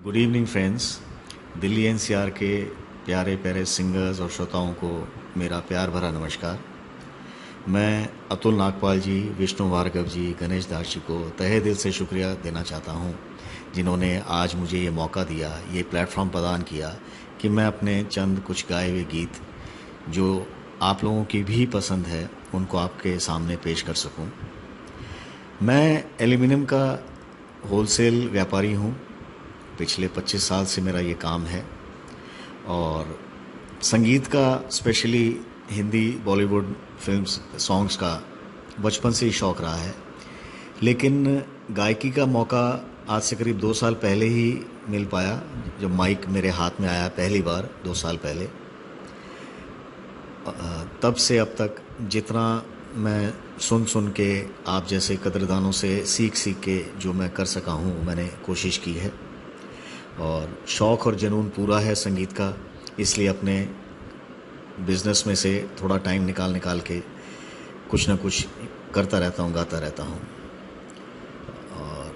Good evening friends. Delhi NCR के प्यारे प्यारे सिंगर्स और श्रोताओं को मेरा प्यार भरा नमस्कार। मैं अतुल नागपाल जी, विष्णु भार्गव जी, गणेश दास जी को तहे दिल से शुक्रिया देना चाहता हूँ, जिन्होंने आज मुझे ये मौका दिया, ये प्लेटफॉर्म प्रदान किया कि मैं अपने चंद कुछ गाए हुए गीत जो आप लोगों की भी पसंद है उनको आपके सामने पेश कर सकूं। मैं एल्यूमिनियम का होलसेल व्यापारी हूँ। पिछले 25 साल से मेरा ये काम है और संगीत का, specially Hindi Bollywood films songs का बचपन से ही शौक़ रहा है। लेकिन गायकी का मौका आज से करीब 2 साल पहले ही मिल पाया, जब माइक मेरे हाथ में आया पहली बार 2 साल पहले। तब से अब तक जितना मैं सुन के आप जैसे कदरदानों से सीख के जो मैं कर सका हूँ, मैंने कोशिश की है और शौक़ और जुनून पूरा है संगीत का। इसलिए अपने बिज़नेस में से थोड़ा टाइम निकाल के कुछ ना कुछ करता रहता हूँ, गाता रहता हूँ। और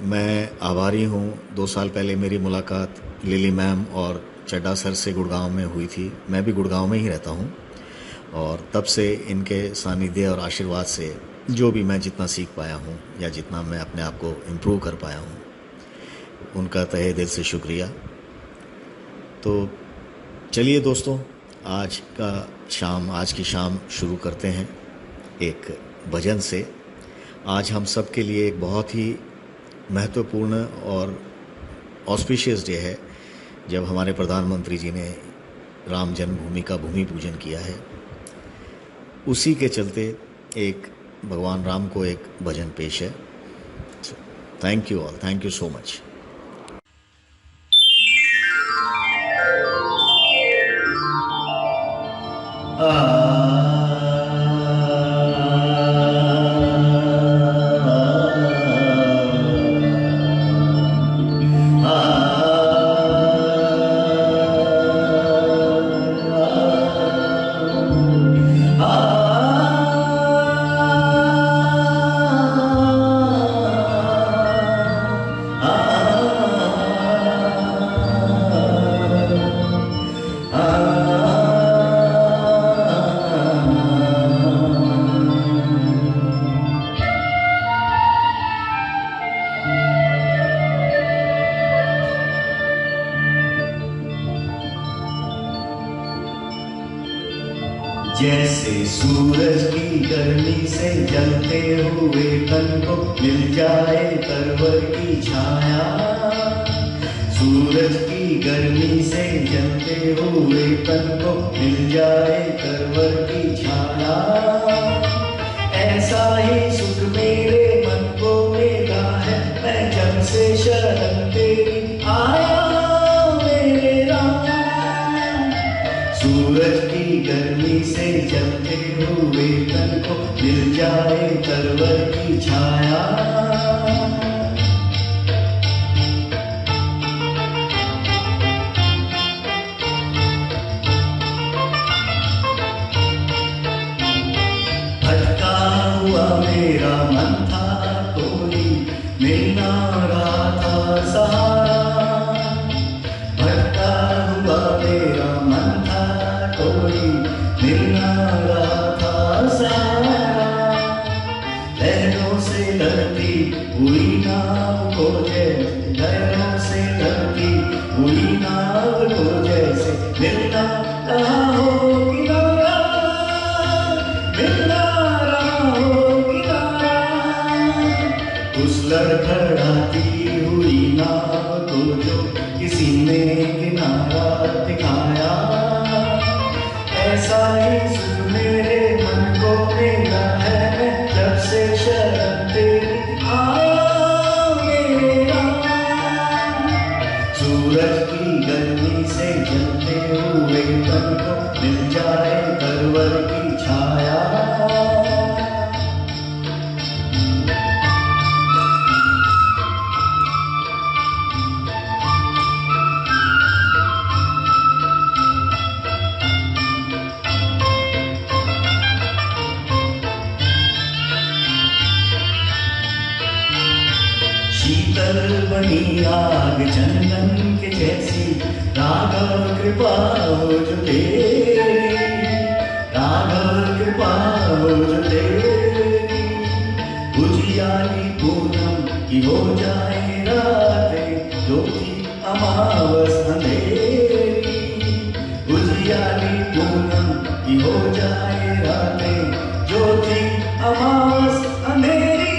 मैं आभारी हूँ, 2 साल पहले मेरी मुलाकात लिली मैम और चड्ढा सर से गुड़गांव में हुई थी। मैं भी गुड़गांव में ही रहता हूँ और तब से इनके सानिध्य और आशीर्वाद से जो भी मैं जितना सीख पाया हूँ या जितना मैं अपने आप को इम्प्रूव कर पाया हूँ, उनका तहे दिल से शुक्रिया। तो चलिए दोस्तों, आज की शाम शुरू करते हैं एक भजन से। आज हम सब के लिए एक बहुत ही महत्वपूर्ण और ऑस्पिशियस डे है, जब हमारे प्रधानमंत्री जी ने राम जन्मभूमि का भूमि पूजन किया है। उसी के चलते एक भगवान राम को एक भजन पेश है। Thank you all, thank you so much. जैसे सूरज की गर्मी से जलते हुए तन को मिल जाए तरवर की छाया, सूरज की गर्मी से जलते हुए तन को मिल जाए तरवर की छाया, ऐसा ही सुख मेरे मन को मिला है, मैं जब से शरण तेरी आया मेरे राम। सूरज की गर्मी से जलते हुए तन को मिल जाए तरवर की छाया, भटका हुआ मेरा मन था, कोई मिल ना रहा था सहारा, भटका हुआ मेरा मन था, कोई मिल ना रहा था सहारा, लहरों से लड़ती हुई नाव को जैसे, लहरों से लड़ती हुई नाव को जैसे मिलना रहा हो किनारा, मिलना रहा हो किनारा, उस लड़खड़ाती हुई नाव को जो किसी ने किनारा दिखाया, ऐसा ही सुख मेरे मन को मिला है, मैं जब से शरण तेरी आया मेरे राम। सूरज की गर्मी से जलते हुए तन को मिल जाए तरवर की छाया, बनी आग चंदन के जैसी, राघव कृपा हो जो तेरी, राघव कृपा हो जो तेरी। उजियाली पूनम की हो जाए रातें, ज्योति अमावस अंधेरी। उजियाली पूनम की हो जाए रातें, ज्योति अमावस अंधेरी,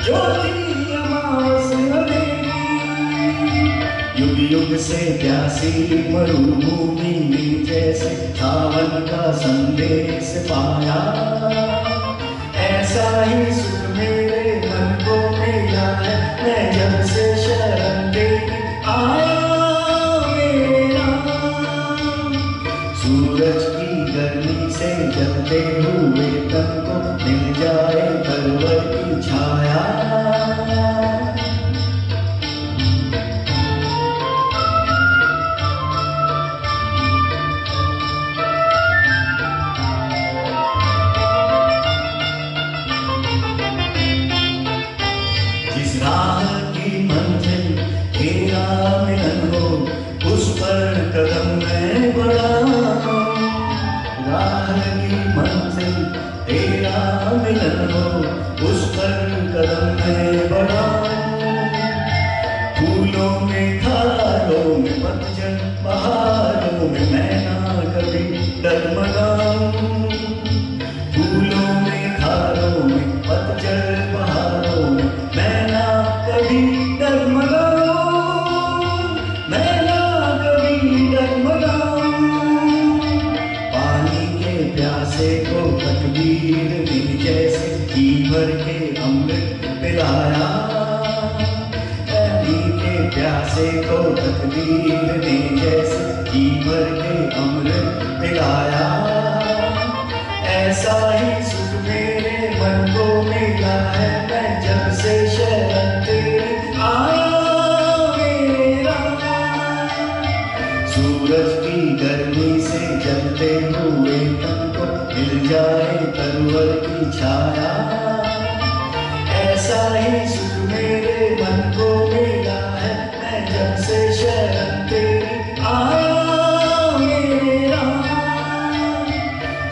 ज्योति अमावस अंधेरी। युग युग से प्यासी मरुभूमि में जैसे सावन का संदेश पाया, ऐसा ही सुख मेरे मन को मिला है, मैं जब से शरण तेरी आया मेरा। सूरज की गर्मी से जलते हुए तन को मिल जाए परवर की छाया। जिस राह की मंजिल तेरा मिलन हो, उस पर कदम मैं बढ़ाऊं। राह की मंजिल तेरा मिलन हो, उस पर कदम मैं बढ़ाऊं। फूलों में खारों में पतझड़ बहारों में मैं ना कभी डगमगाऊं। फूलों में खारों में पतझड़ बहारों में मैं ना कभी डगमगाऊं, मैं ना कभी डगमगाऊं। पानी के प्यासे को तकदीर ने जैसे जी भर के अमृत पिलाया, पानी के प्यासे को तकदीर ने जैसे जी भर के अमृत पिलाया। ऐसा ही सुख मेरे मन को मिला है, मैं जब से शरण तेरी आया मेरा। सूरज की गर्मी से जलते हुए तन को मिल जाए तरवर की छाया, ऐसा ही सुख मेरे मन को मिला है, मैं जब से शरण तेरी आया मेरा।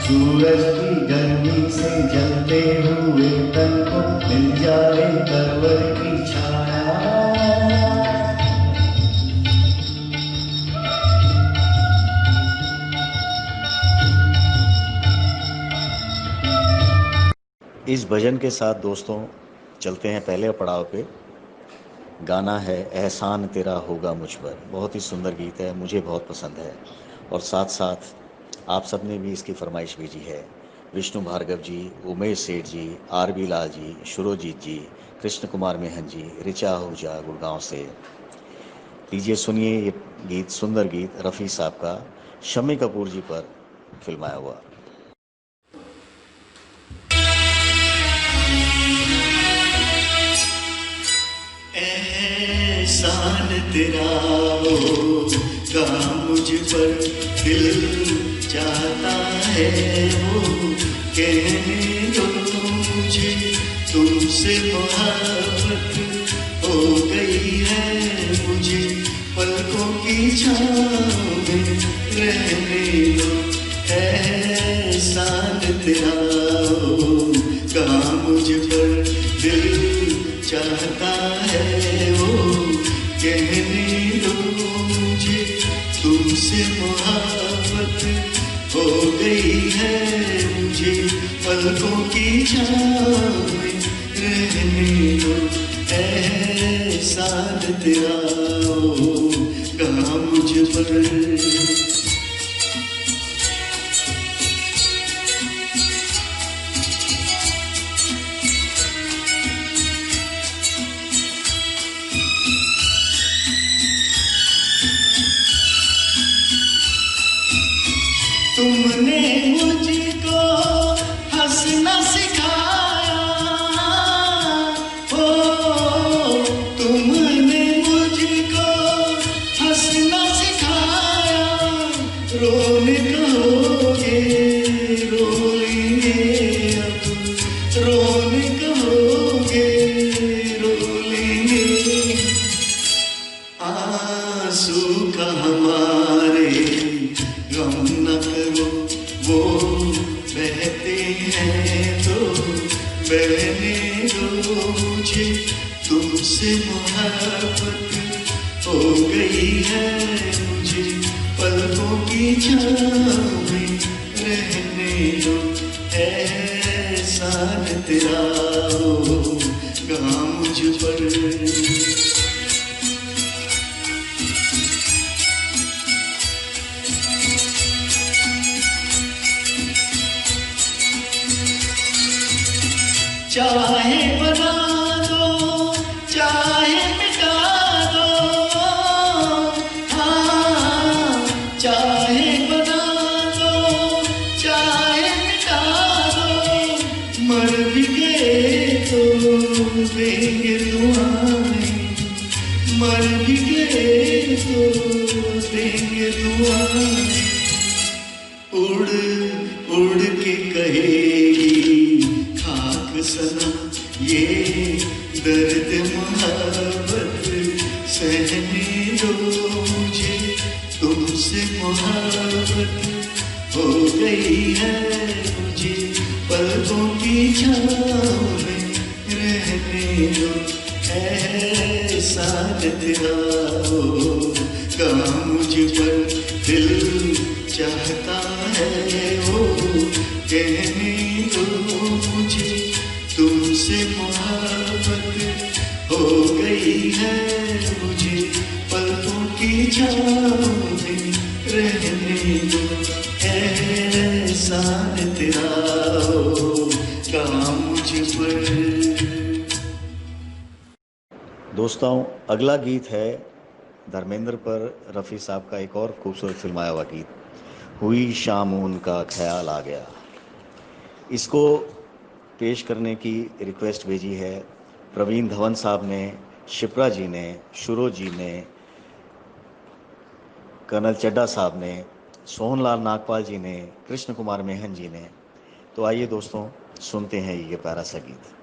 सूरज की गर्मी से जलते हुए तन को मिल जाए तरवर की छाया। इस भजन के साथ दोस्तों चलते हैं पहले पड़ाव पे। गाना है एहसान तेरा होगा मुझ पर। बहुत ही सुंदर गीत है, मुझे बहुत पसंद है। और साथ साथ आप सब ने भी इसकी फरमाइश भेजी है। विष्णु भार्गव जी, उमेश सेठ जी, आर.बी. लाल जी, शुरोजीत जी, कृष्ण कुमार मेहन जी, ऋचा आहूजा गुड़गांव से। लीजिए सुनिए ये गीत, सुंदर गीत रफ़ी साहब का शम्मी कपूर जी पर फिल्माया हुआ। एहसान तेरा होगा मुझ पर, दिल चाहता है वो कहने दो मुझे, तुमसे मोहब्बत हो गई है मुझे, पलकों की छाँव में रहने दो। एहसान तेरा होगा मुझ पर, दिल चाहता है वो कहने दो मुझे, तुमसे मोहब्बत हो गई है मुझे, पलकों की छाँव में रहने दो। एहसान तेरा होगा मुझ पर। तुमने मुझको हंसना सिखाया, ओ तुमने मुझको तुमसे मोहब्बत हो गई है मुझे, पलकों की छाँव में रहने दो, एहसान तेरा होगा मुझ पर। चाहे बना दो चाहे मिटा दो, हाँ चाहे बना दो चाहे मिटा दो, मर भी गए तो देंगे दुआएं, मर भी गए तो देंगे दुआएं। उड़ उड़ के कहेगी सनम ये दर्द मोहब्बत सहने दो मुझे, तुमसे मोहब्बत हो गई है मुझे, पलकों की छाँव में रहने दो, एहसान तेरा होगा मुझ पर। दिल चाहता है वो कहने दो मुझे, तुमसे मोहब्बत हो गई है मुझे, पलकों की छाँव में रहने दो, एहसान तेरा होगा मुझ पर। दोस्तों, अगला गीत है धर्मेंद्र पर रफ़ी साहब का एक और खूबसूरत फिल्माया हुआ गीत, हुई शाम उनका ख्याल आ गया। इसको पेश करने की रिक्वेस्ट भेजी है प्रवीण धवन साहब ने, शिप्रा जी ने, शुरो जी ने, कर्नल चड्डा साहब ने, सोहनलाल नागपाल जी ने, कृष्ण कुमार मेहन जी ने। तो आइए दोस्तों, सुनते हैं ये प्यारा सा गीत।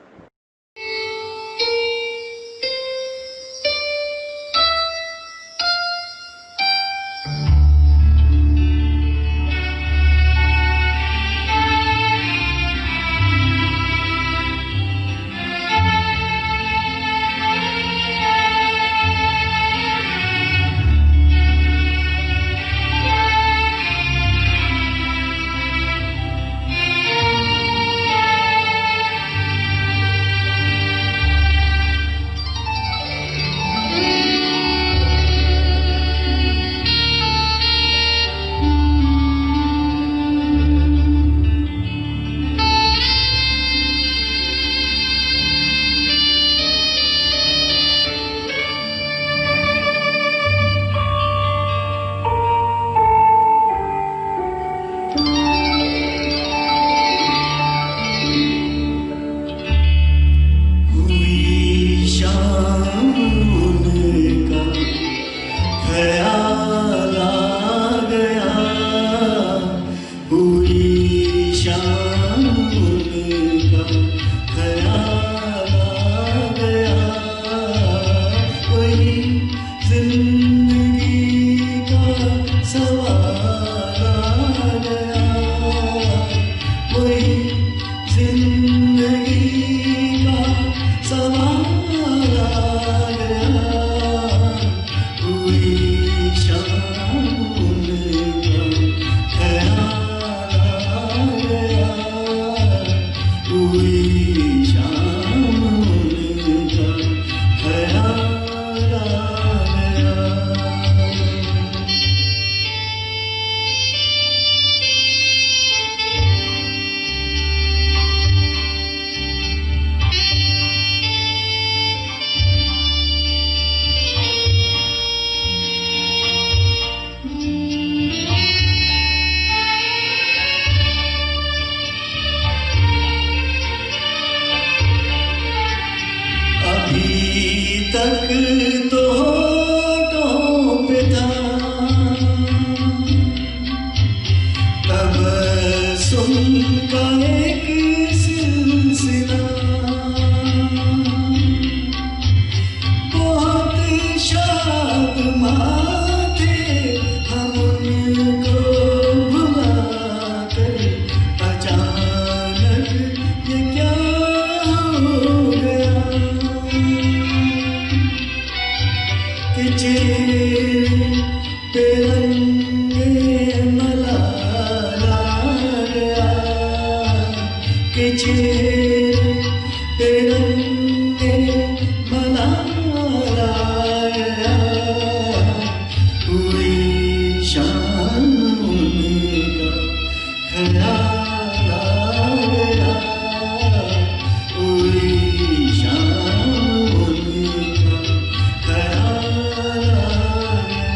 चेहरे पे रंगे मलाला गया, कि चेहरे पे रंगे मलाला गया, पूरी शाम उनका ख्याल आ गया, पूरी शाम उनका ख्याल आ गया।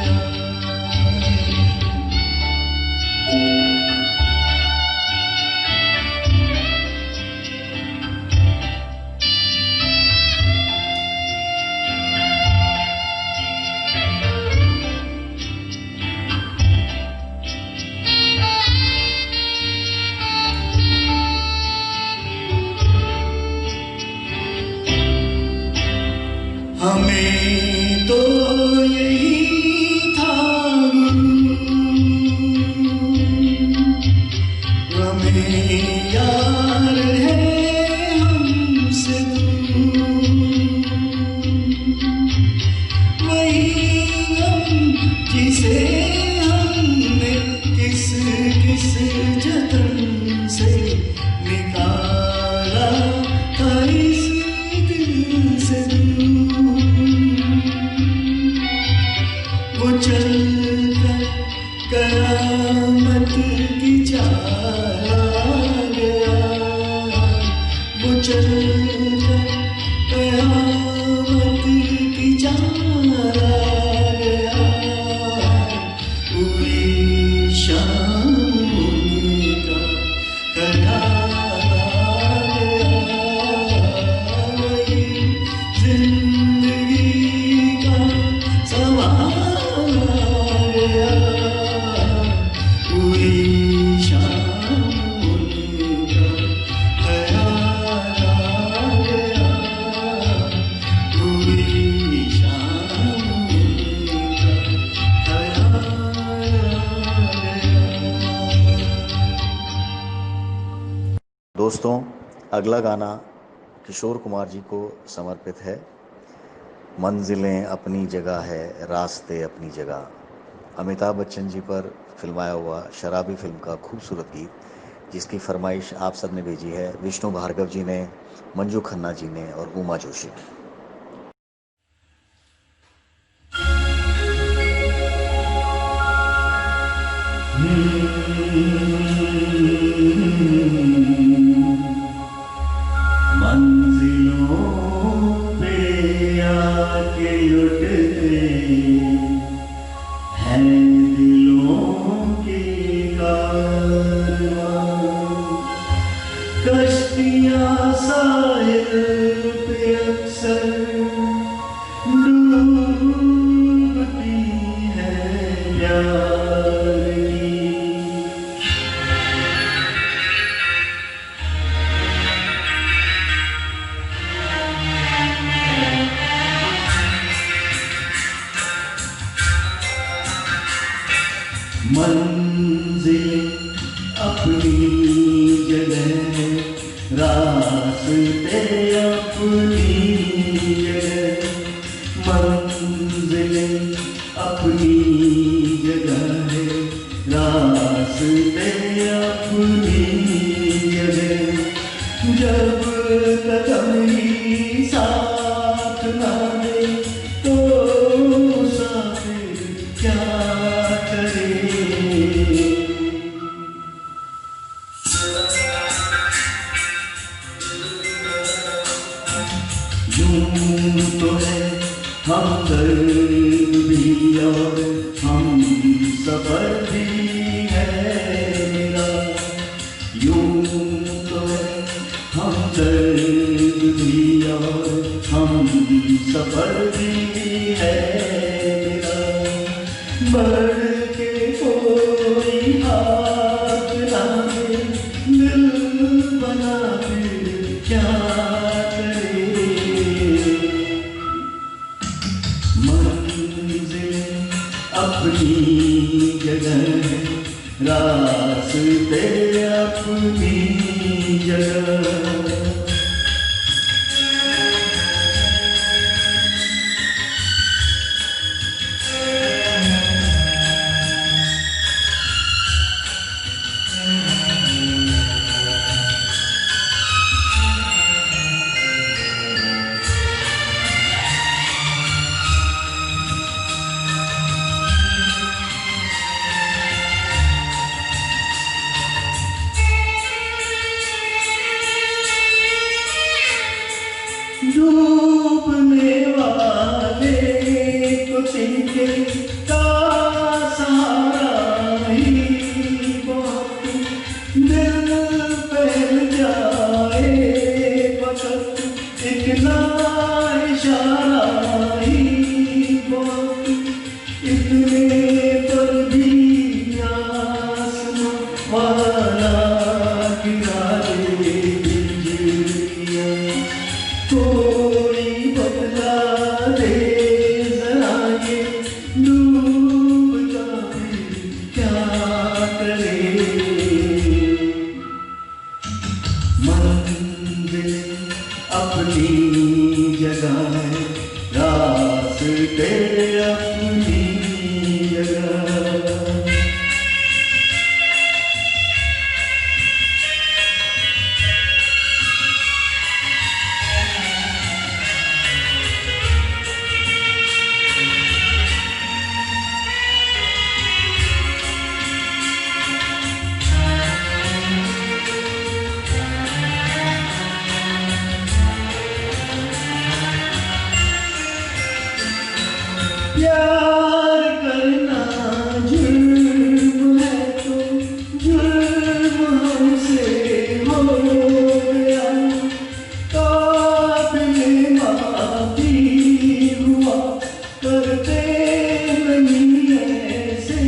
हमें तो यही था हमें यार है हमसे दूर, वही हम जिसे हमने किस किस जतन से निकाला था इस दिल से दूर, वो चल कर कयामत की चाल आ गया, वो चल कर कयामत की चाल आ गया, पूरी शाम उनका ख्याल आ गया, वही जिंदगी का सवाल आ गया, पूरी शाम उनका ख्याल आ गया, पूरी शाम उनका ख्याल आ गया। दोस्तों, अगला गाना किशोर कुमार जी को समर्पित है। मंजिलें अपनी जगह है, रास्ते अपनी जगह। अमिताभ बच्चन जी पर फिल्माया हुआ शराबी फिल्म का खूबसूरत गीत, जिसकी फरमाइश आप सब ने भेजी है विष्णु भार्गव जी ने, मंजू खन्ना जी ने और उमा जोशी ने। मंजिलों पे आके लुटते हैं दिलों के कारवां, कश्तियां साहिल पे अक्सर डूबती हैं प्यार की। मंजिल अपनी जगह, रास्ते अपनी जगह, मंजिल अपनी जगह, रास्ते अपनी जगह, जब कदम ही साथ ना दे तो मुसाफिर क्या करे। यूं तो है हमदर्द भी और हम सफर भी है मेरा, यूं तो है हमदर्द भी और हम सफर भी है मेरा, बढ़ के कोई हाथ ना दे दिल बना फिर क्या करे। मंजिल अपनी जगह, रास्ते अपनी जगह। दे अपनी जगह। प्यार करना जुर्म है तो जुर्म हमसे हो गया, काबिल माफी हुआ करते नहीं ऐसे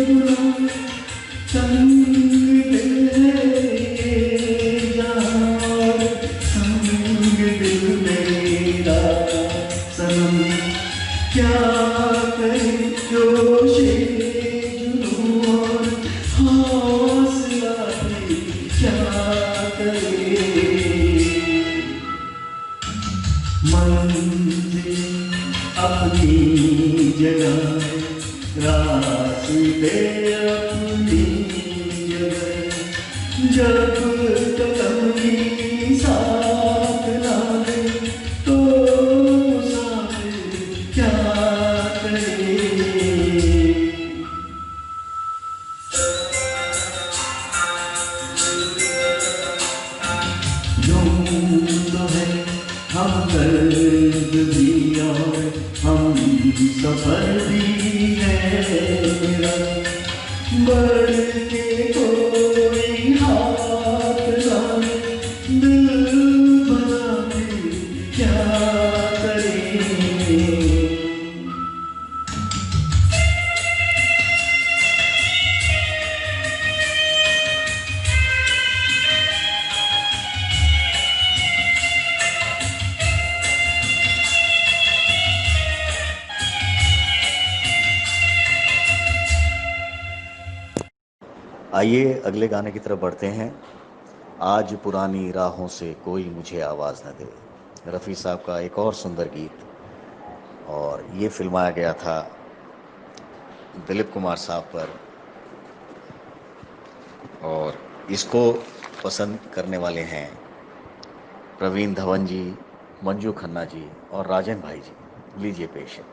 गुनाह। संग दिल है ये जहां, संग दिल मेरा सनम। क्या करे जोशे जुनून और हौसला भी क्या करे। मंजिल अपनी जगह, रास्ते अपनी जगह। जब कदम भी साथ ना दे तो क्या करे। यूं तो है हम दर्द भी और हम सफर भी है मेरा, बढ़ के कोई हाथ ना दिल बना के क्या करे। आइए अगले गाने की तरफ बढ़ते हैं। आज पुरानी राहों से कोई मुझे आवाज़ न दे, रफ़ी साहब का एक और सुंदर गीत, और ये फिल्माया गया था दिलीप कुमार साहब पर। और इसको पसंद करने वाले हैं प्रवीण धवन जी, मंजू खन्ना जी और राजन भाई जी। लीजिए पेश है।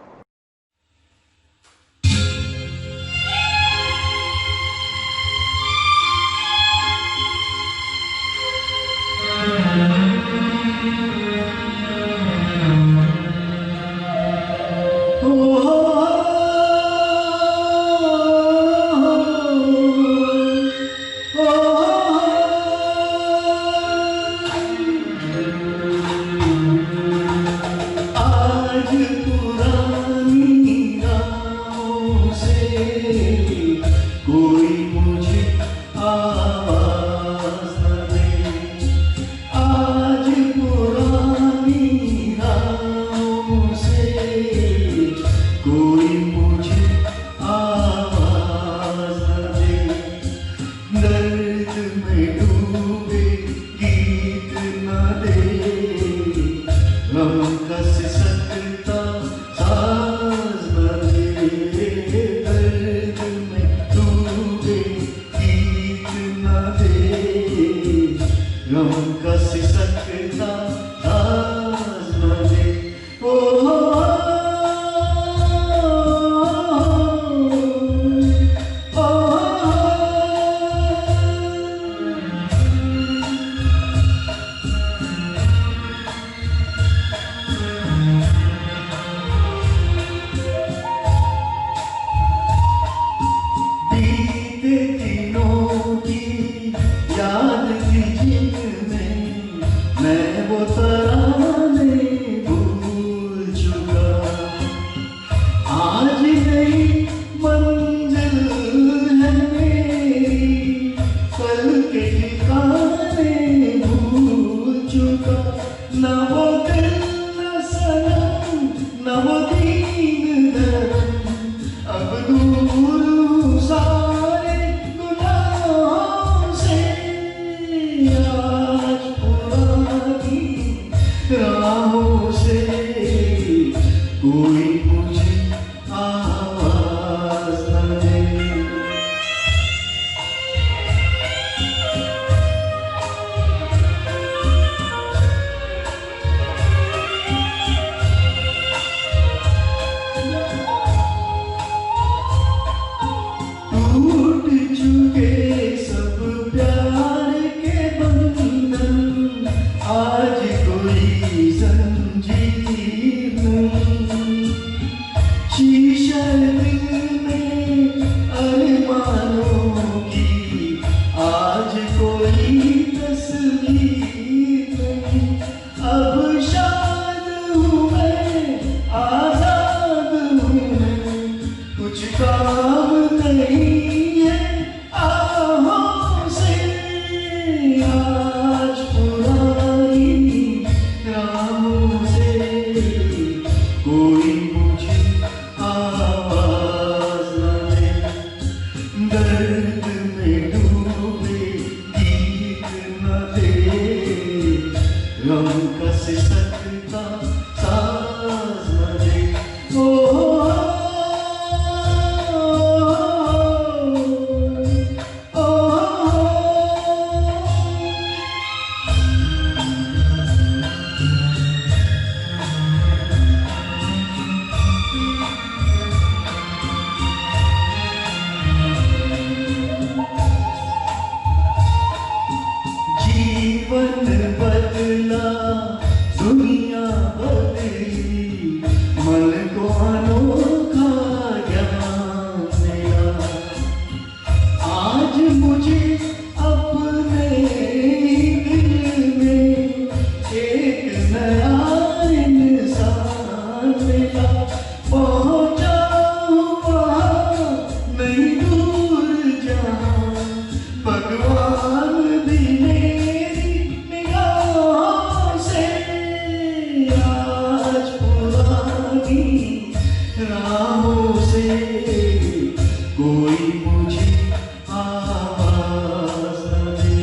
राहों से कोई कोई मुझे आवाज न दे, दर्द में डूबे गीत न दे, गम कस सकता साज न दे। ओ जीवन बदला, दुनिया बदली, मन को अनोखा ज्ञान मिला। आज मुझे अपने दिल में एक नया इंसान मिला। पहुंचा हुआ नहीं दूर जहां, भगवान भी मेरी निगाहों से आज पुरानी राहों से कोई मुझे आवाज न दे।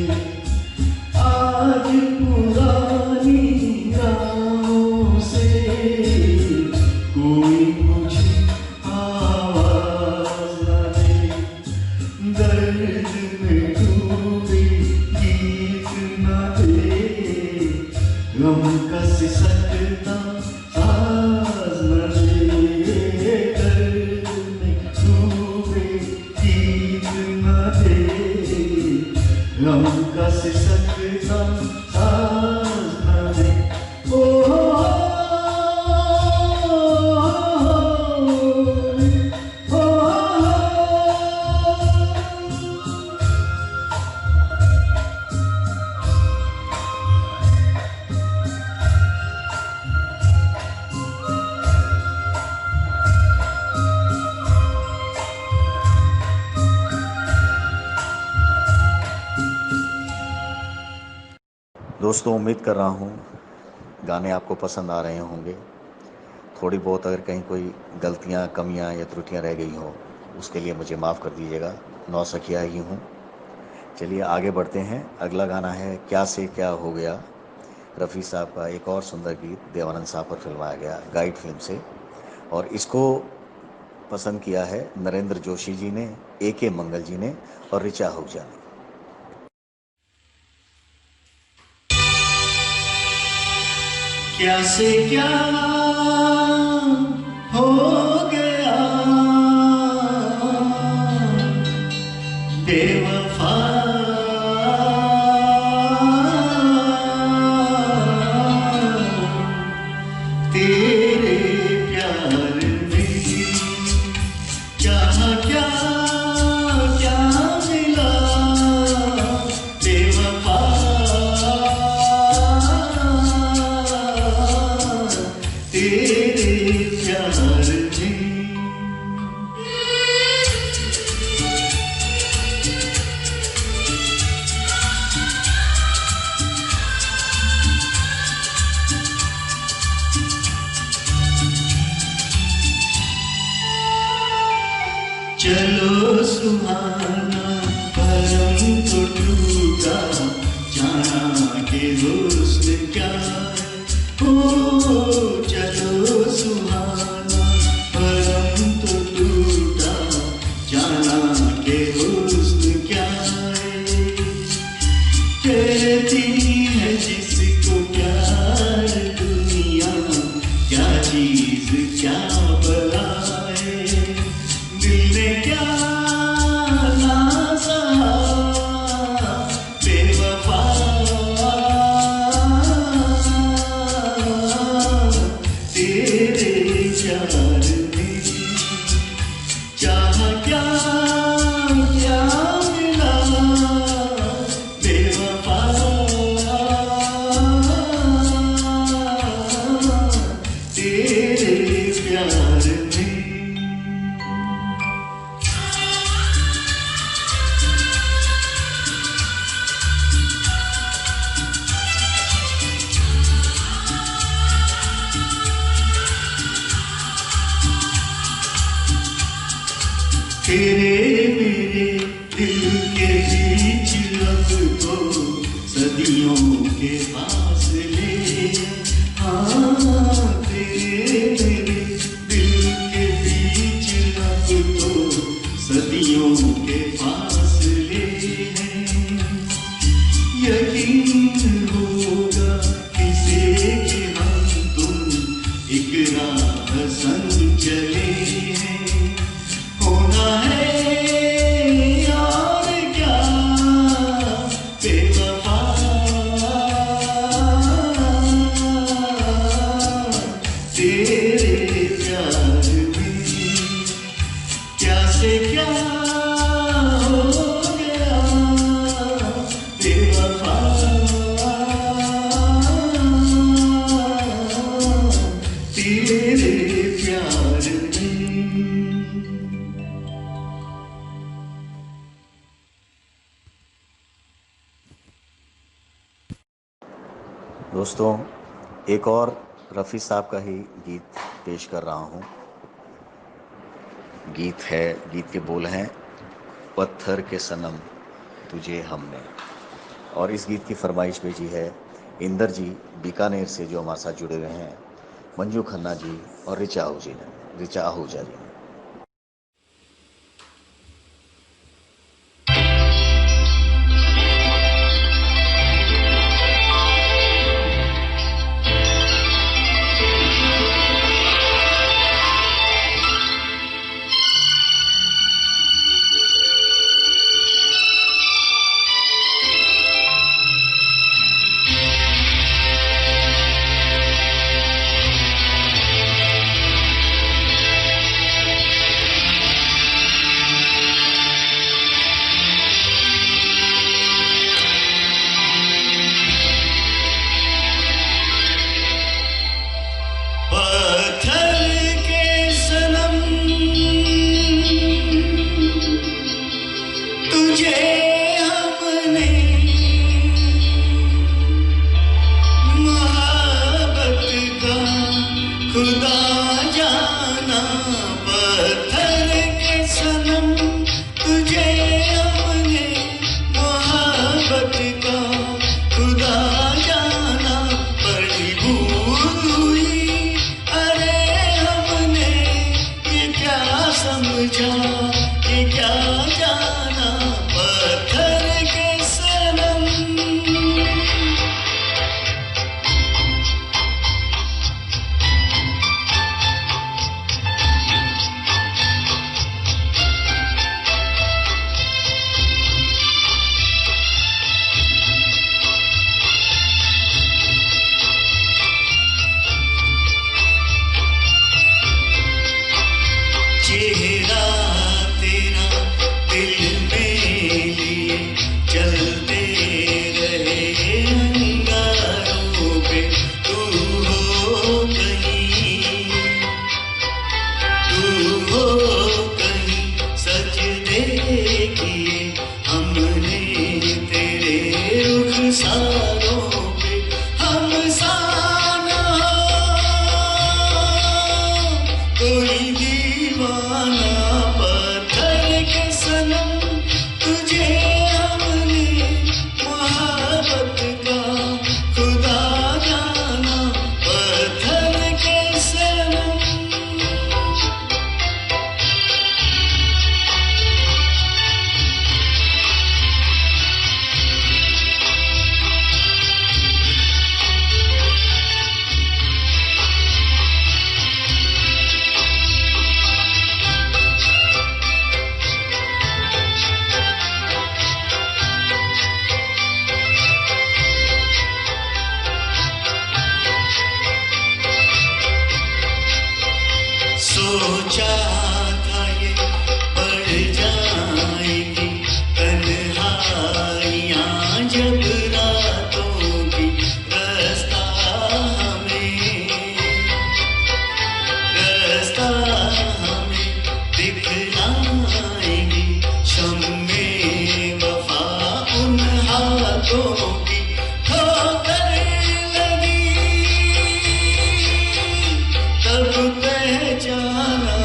आज पुरानी राहों से कोई मुझे आवाज न दे, दर्द में डूबे गीत न दे, गम कस सकता साज न दे, दर्द में डूबे गीत न दे, गम कस सकता साज न दे। ओ दोस्तों, उम्मीद कर रहा हूँ गाने आपको पसंद आ रहे होंगे। थोड़ी बहुत अगर कहीं कोई गलतियाँ, कमियाँ या त्रुटियाँ रह गई हों, उसके लिए मुझे माफ़ कर दीजिएगा, नौसिखिया ही हूँ। चलिए आगे बढ़ते हैं। अगला गाना है क्या से क्या हो गया, रफ़ी साहब का एक और सुंदर गीत देवानंद साहब पर फिल्माया गया गाइड फिल्म से, और इसको पसंद किया है नरेंद्र जोशी जी ने, A.K. मंगल जी ने और ऋचा आहूजा ने। क्या से क्या हो गया, बेवफा तेरे प्यार में क्या क्या क्या मिला, बेवफा तेरे प्यार में। चलो सुहाना परम तो टूटा, जाना के हुस्न क्या है, ओ चलो सुहाना परम तो टूटा, जाना के हुस्न क्या है। कहती है जिसको प्यार दुनिया, क्या चीज क्या बला है, दिल ने क्या नाज़ा, बेवफा तेरे प्यार में चाहा क्या क्या मिला, बेवफा तेरे प्यार में। तेरे मेरे दिल के बीच अब तो सदियों के फासले हाँ तेरे मेरे दिल के बीच अब तो सदियों के फासले हैं यकीन होगा किसे कि हम तुम एक राह संग चले हैं होना है और क्या बेवफा तेरे प्यार में क्या से क्या हो गया बेवफा तेरे प्यार में। दोस्तों एक और रफ़ी साहब का ही गीत पेश कर रहा हूँ। गीत के बोल हैं पत्थर के सनम तुझे हमने। और इस गीत की फरमाइश भेजी है इंदर जी बीकानेर से, जो हमारे साथ जुड़े हुए हैं, मंजू खन्ना जी और रिचा आहूजा जी। पहचाना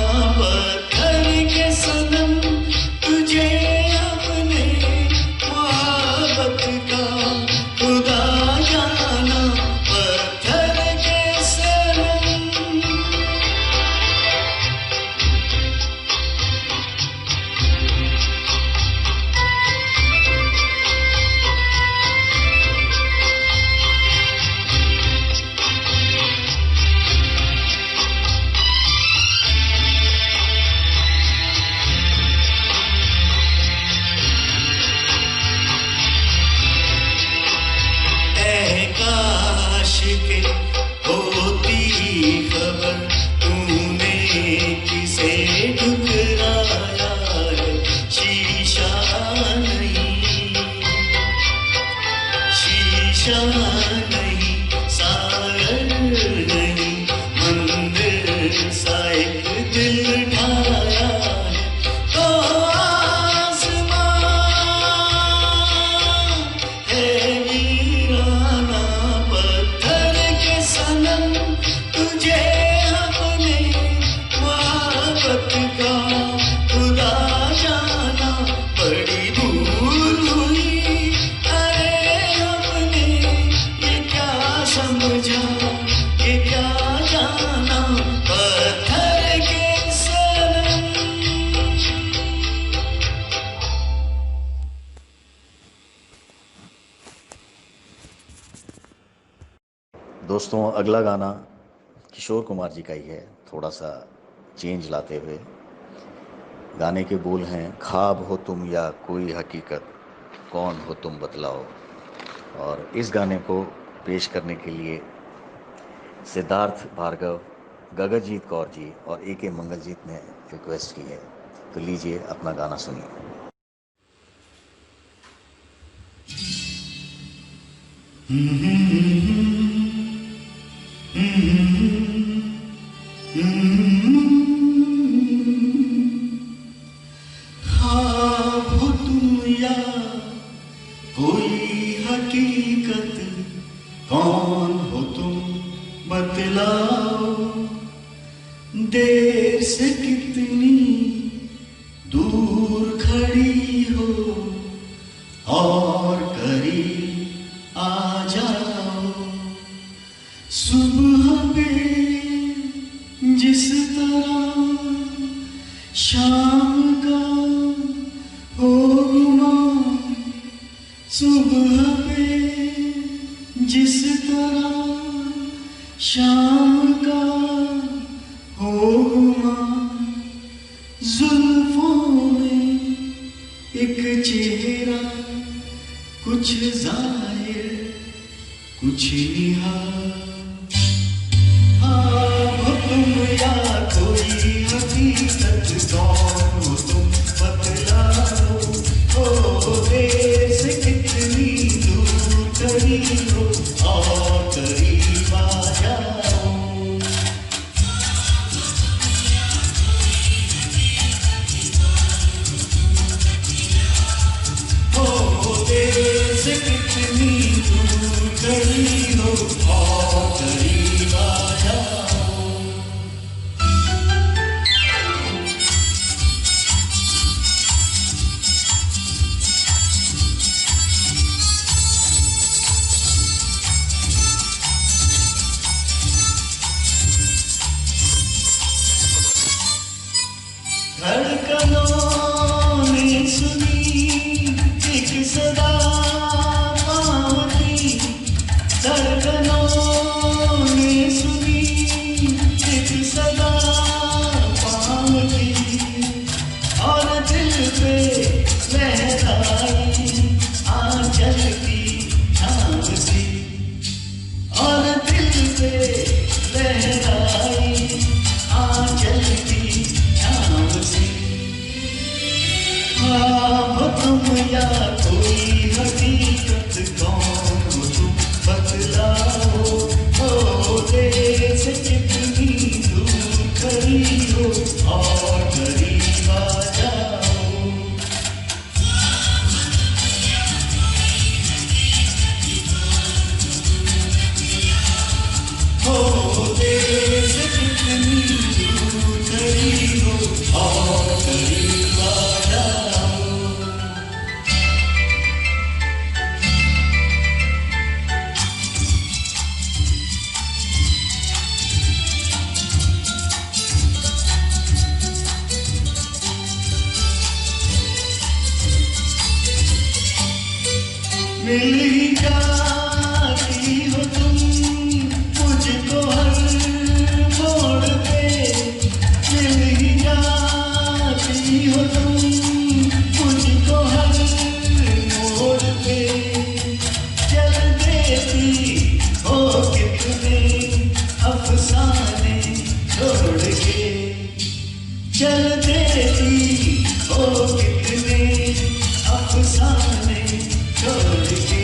एक दिल ढाया तो आसमां है वीराना पत्थर के सनम तुझे अपने मोहब्बत का खुदा जाना बड़ी भूल हुई अरे हमने ये क्या समझा ये क्या जाना पत्थर के सनम। दोस्तों अगला गाना किशोर कुमार जी का ही है, थोड़ा सा चेंज लाते हुए। गाने के बोल हैं, ख्वाब हो तुम या कोई हकीकत, कौन हो तुम बतलाओ। और इस गाने को पेश करने के लिए सिद्धार्थ भार्गव, गगनजीत कौर जी और AK मंगलजीत ने रिक्वेस्ट की है, तो लीजिए अपना गाना सुनिए। ख्वाब हो तुम या कोई हकीकत, कौन हो तुम बतलाओ। देर से कितनी दूर खड़ी हो और करीब आ जाओ। सुबह पे जिस तरह शाम का हो गुमान, सुबह पे जिस तरह शाम का हो गुमान, जुल्फों में एक चेहरा कुछ जाहिर कुछ निहार। हाँ हो तुम या कोई हकीकत, कौन हो तुम बतलाओ। हो देर से कितनी दूर खड़ी हो और करीब आ जाओ। हो देर से कितनी दूर खड़ी हो और करीब आ जाओ। धड़कनों ने सुनी एक सदा पाँव की, धड़कनों ने सुनी एक सदा पाँव की, और दिल पे लहराई आंचल की छाँव सी, और दिल पे लहराई आंचल की छाँव सी। ख्वाब हो तुम या कोई हकीकत, कौन हो तुम बतलाओ। हो देर से कितनी दूर खड़ी हो और करीब आ जाओ। हो देर से कितनी दूर खड़ी हो और करीब आ जाओ। मिल ही जाती हो तुम मुझको हर मोड़ पे, मिल ही जाती हो तुम मुझको हर मोड़ पे। चल देती हो कितने अफसाने छोड़ के, चल देती हो कितने अफसाने छोड़ के।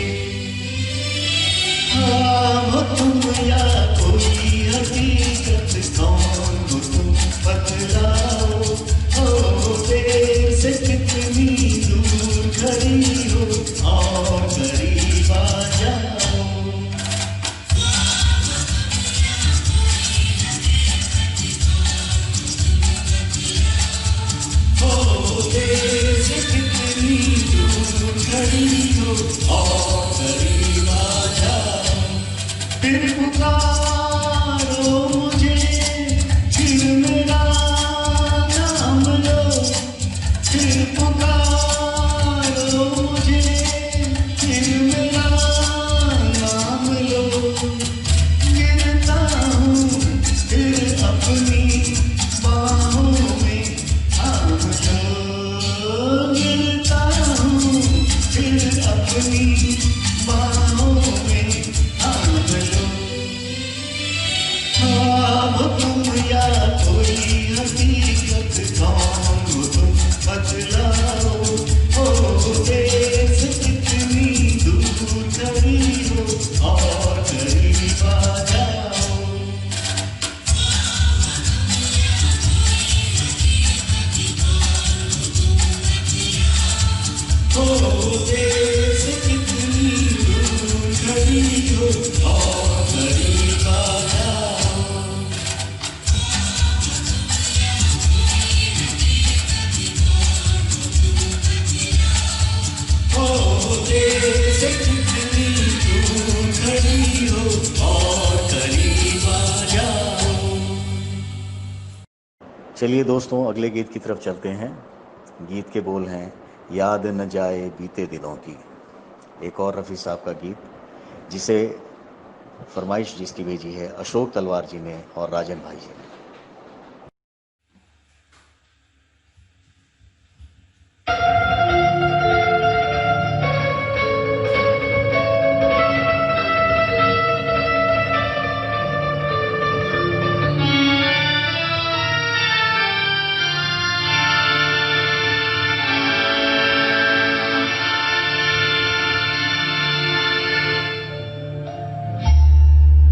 हाँ हो तुम या कोई हकीकत, कौन हो तुम खड़ी हो और करीब आ जाओ, फिर पुकारो मुझे, फिर मेरा नाम लो, फिर पुकारो मुझे, फिर मेरा नाम लो। गिरता हूँ फिर अपनी बाहों में थाम लो, गिरता हूँ फिर अपनी बाहों में थाम लो। ख्वाब तुम या कोई हकीकत, कौन हो तुम बतलाओ, ओ देश कितनी दूर खड़ी हो और करीब आ जाओ। ओ देश कितनी दूर खड़ी हो और करीब आ जाओ। ओ देश कितनी दूर खड़ी हो और करीब आ जाओ। चलिए दोस्तों, अगले गीत की तरफ चलते हैं। गीत के बोल हैं, याद न जाए बीते दिनों की। एक और रफ़ी साहब का गीत, जिसे फरमाइश जिसकी भेजी है अशोक तलवार जी ने और राजन भाई जी ने।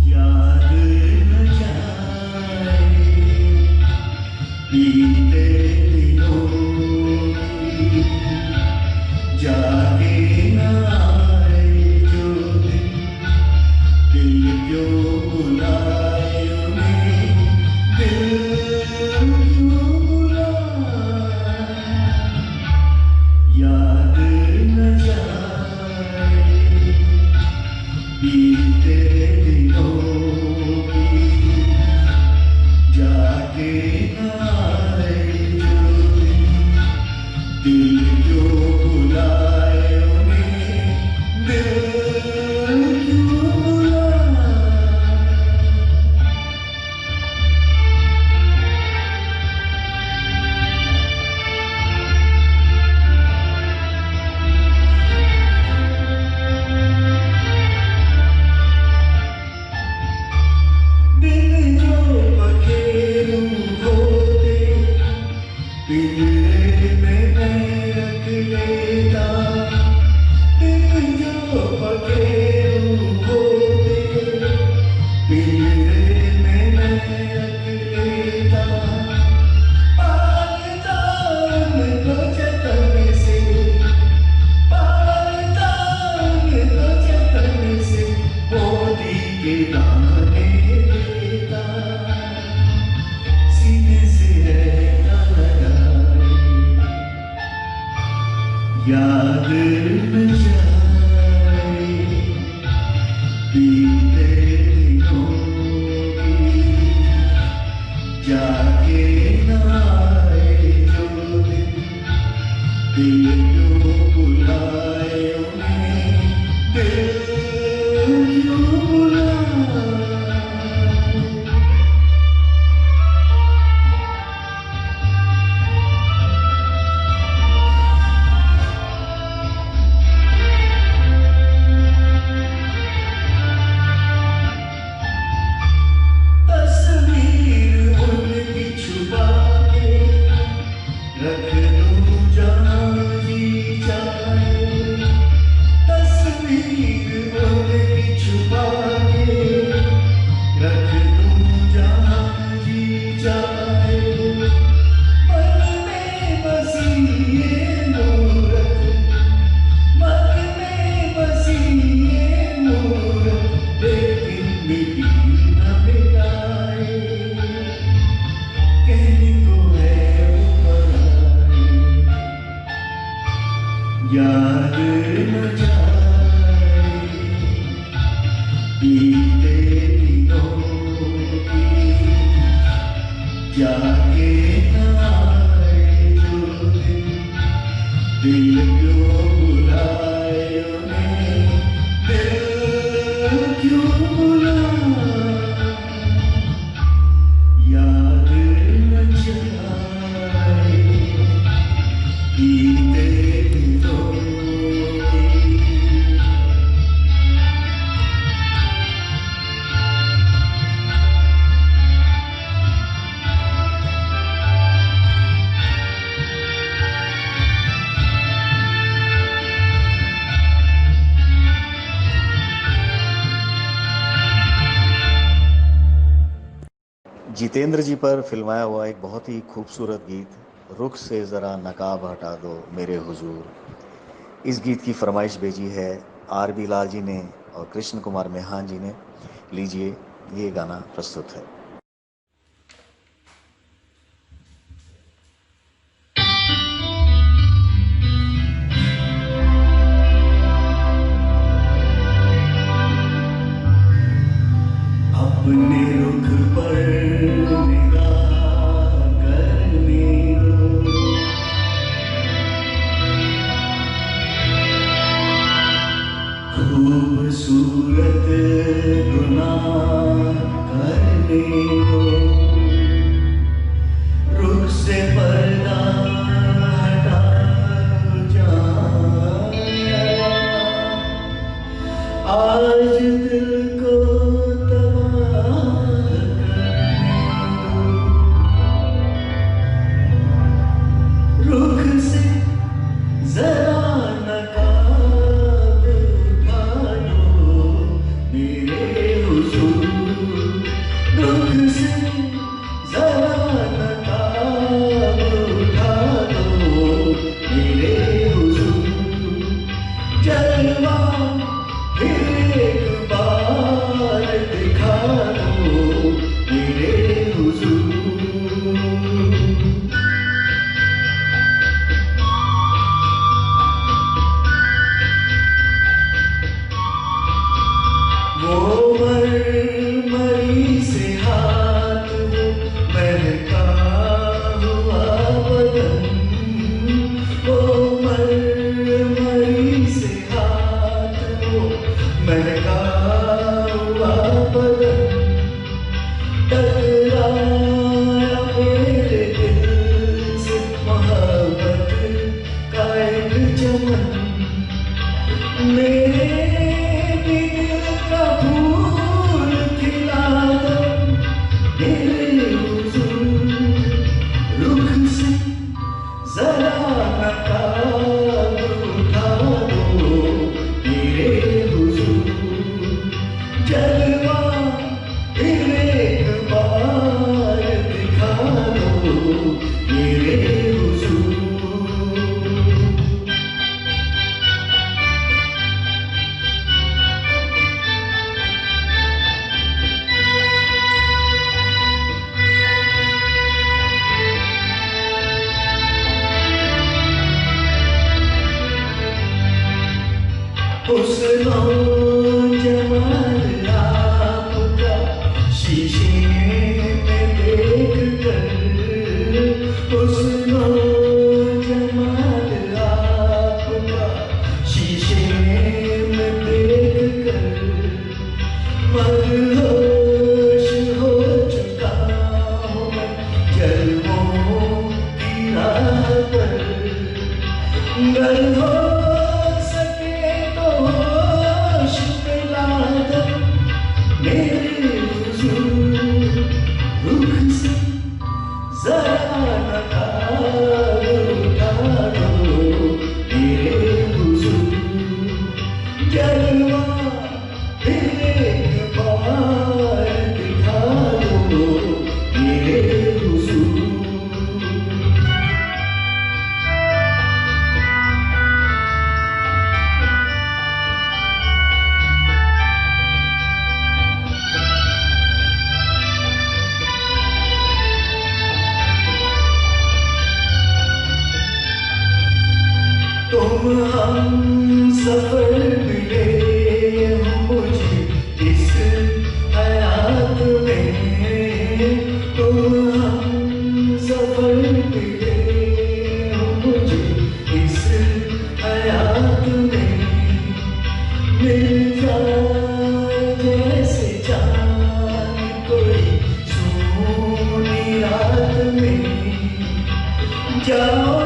याद न जाए बीते दिनों की, जागे न आए जो दिन, दिल क्यों बुलाए उन्हें, दिल क्यों बुलाए। याद न जाए बीते दिनों की, जाके न आए जो दिन, दिल क्यों बुलाए उन्हें, दिल क्यों बुलाए। दिल जो पखेरू होते, पिंजरे में मैं रख लेता। दिल जो पखेरू होते, पिंजरे में मैं रख लेता। पालता उनको जतन से, पालता उनको जतन से, मोती के दाने देता, सीने से रहता लगाए। याद न जाए बीते दिनों की, जाके न आए जो दिन, दिल क्यों बुलाए उन्हें, दिल क्यों बुलाए। जितेंद्र जी पर फिल्माया हुआ एक बहुत ही खूबसूरत गीत रुख से ज़रा नकाब हटा दो मेरे हुजूर। इस गीत की फरमाइश भेजी है आर बी लाल जी ने और कृष्ण कुमार मेहान जी ने। लीजिए, ये गाना प्रस्तुत है। अपने रुख पर निगाह करने दो, खूबसूरत गुनाह करने दो, रुख से पर्दा हटा जाया, आज दिल को रुख से जरा नकाब उठा लो मेरे हुजूर, रुख से जरा नकाब उठा लो मेरे हुजूर, जलवा फिर एक बार दिखा दो मेरे हुजूर। वो मरमरी से हाथ वो महका हुआ बदन, वो मरमरी से हाथ वो महका हुआ बदन, टकराया मेरे दिल से मोहब्बत का एक चमन, मेरे फूल खिला दो मेरे हुजूर, रुख से जरा नकाब उठा दो मेरे हुजूर, जलवा फिर एक बार दिखा दो मेरे हुजूर। हुस्नो जमाल आपका शीशे में देख कर, हुस्नो जमाल आपका शीशे में देख कर, मदहोश हो चुका हूँ मैं जलवों की राह पर, गर हो मेरे हुजूर, रुख से जरा नकाब उठा दो मेरे हुजूर, जलवा फिर एक बार दिखा दो मेरे हुजूर। तुम हम सफर मिले हो मुझे इस हयात में, तुम हम सफर मिले हो मुझे इस हयात में, मिल जाए जैसे जान कोई सोनी रात में, जाओ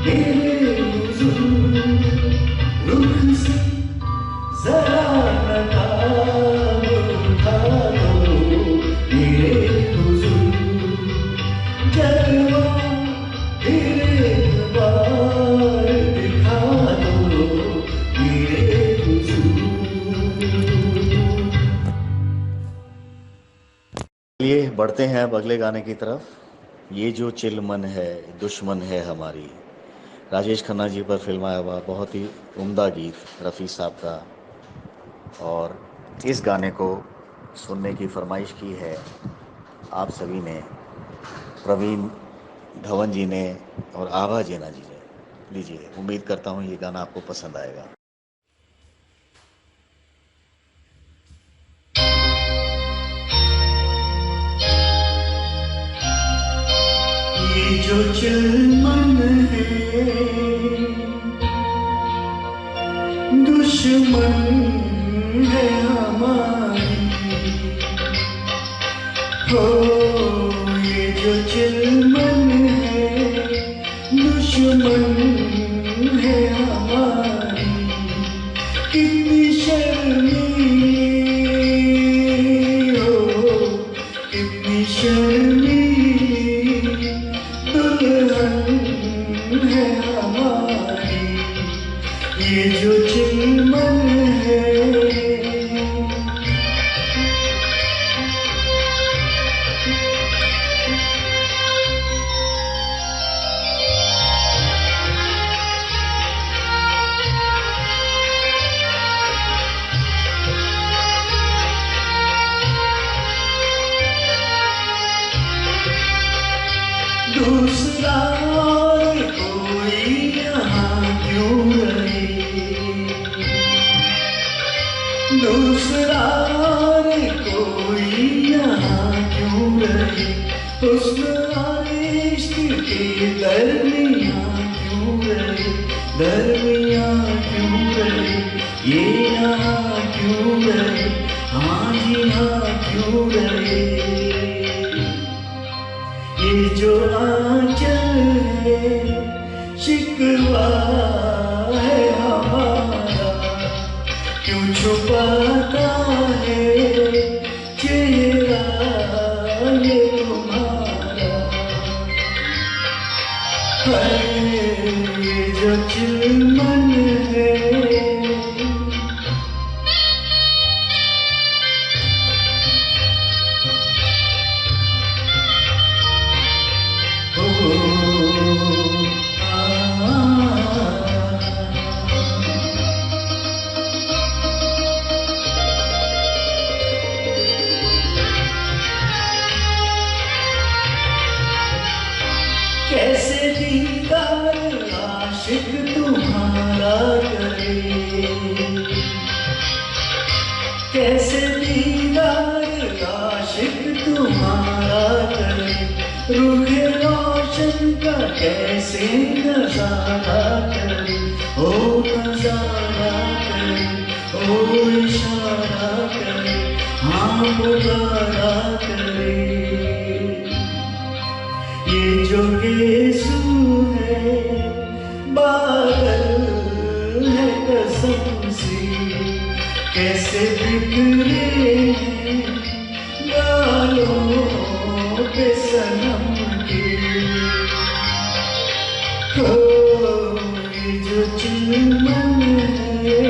मेरे हुजूर, रुख से जरा नकाब उठा दो चलिए बढ़ते हैं अब अगले गाने की तरफ। ये जो चिलमन है दुश्मन है हमारी, राजेश खन्ना जी पर फिल्माया हुआ बहुत ही उम्दा गीत रफ़ी साहब का। और इस गाने को सुनने की फरमाइश की है आप सभी ने, प्रवीण धवन जी ने और आभा जेना जी ने। लीजिए, उम्मीद करता हूँ ये गाना आपको पसंद आएगा। ये जो चिलमन है दुश्मन है हमारी, हो ये जो चिलमन है दुश्मन है हमारी। कितनी शर्मीली हो, कितनी शर्मीली दुल्हन है हमारी, ये जो चिलमन है। दूसरा और कोई यहाँ क्यों रहे, दूसरा और कोई यहाँ क्यों रहे, हुस्न और इश्क के दरमियाँ क्यों रहे, दरमियाँ क्यों रहे, ये यहाँ क्यों रहे, हाँ जी हाँ क्यों रहे। ये जो आंचल है शिकवा है हमारा, क्यों छुपाता है चेहरा ये तुम्हारा। है ये जो चिलमन है, कैसे दीदार आशिक तुम्हारा करे, कैसे दीदार आशिक तुम्हारा करे, रूहे रोशन का कैसे नजारा करे, ओ नजारा करे, ओ इशारा करे, हाँ पुकारा करे। ये जो गेसू है बादल है कसम से, कैसे बिखरे हैं गालों पे सनम के, हो ये जो चिलमन है।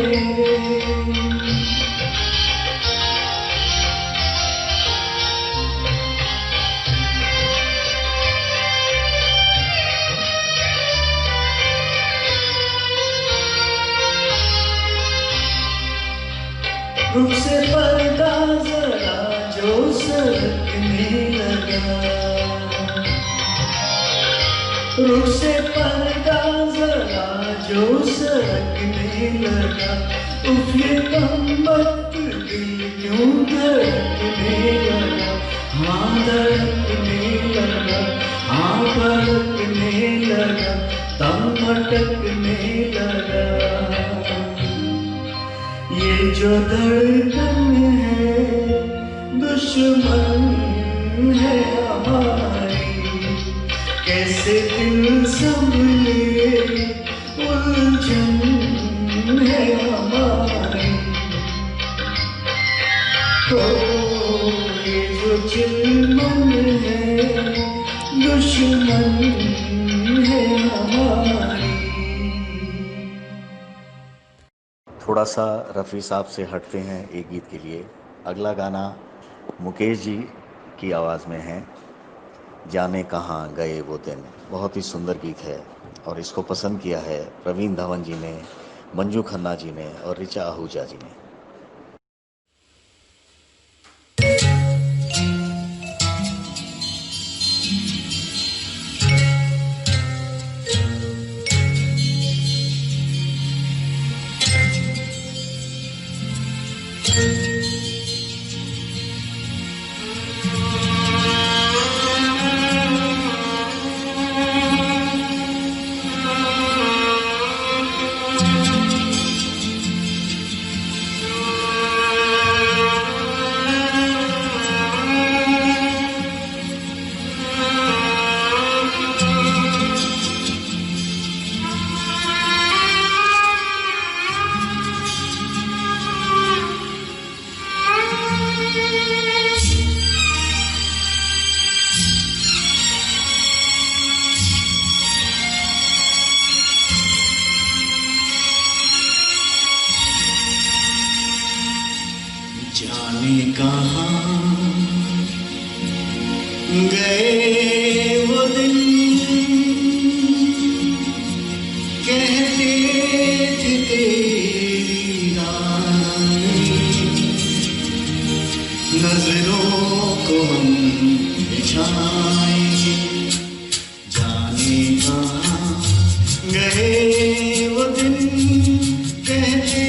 रुख से पर्दा जरा जो सरकने लगा, रुख से पर्दा जरा जो सरकने लगा, उफ ये गम्मत दिल क्यों धड़कने लगा, हाँ धड़कने लगा, हाँ धड़कने लगा, दम अटकने लगा। ये जो धड़कन है दुश्मन है हमारी, कैसे दिल संभले उलझन है हमारी, तो ये जो चिलमन है दुश्मन है हमारी। थोड़ा सा रफ़ी साहब से हटते हैं एक गीत के लिए। अगला गाना मुकेश जी की आवाज़ में है जाने कहाँ गए वो दिन। बहुत ही सुंदर गीत है और इसको पसंद किया है प्रवीण धवन जी ने, मंजू खन्ना जी ने और ऋचा आहूजा जी ने। जाने कहाँ गए वो दिन, कहते थे तेरी रानी, नजरों को हम बिछाएंगे। जाने कहाँ गए वो दिन, कहते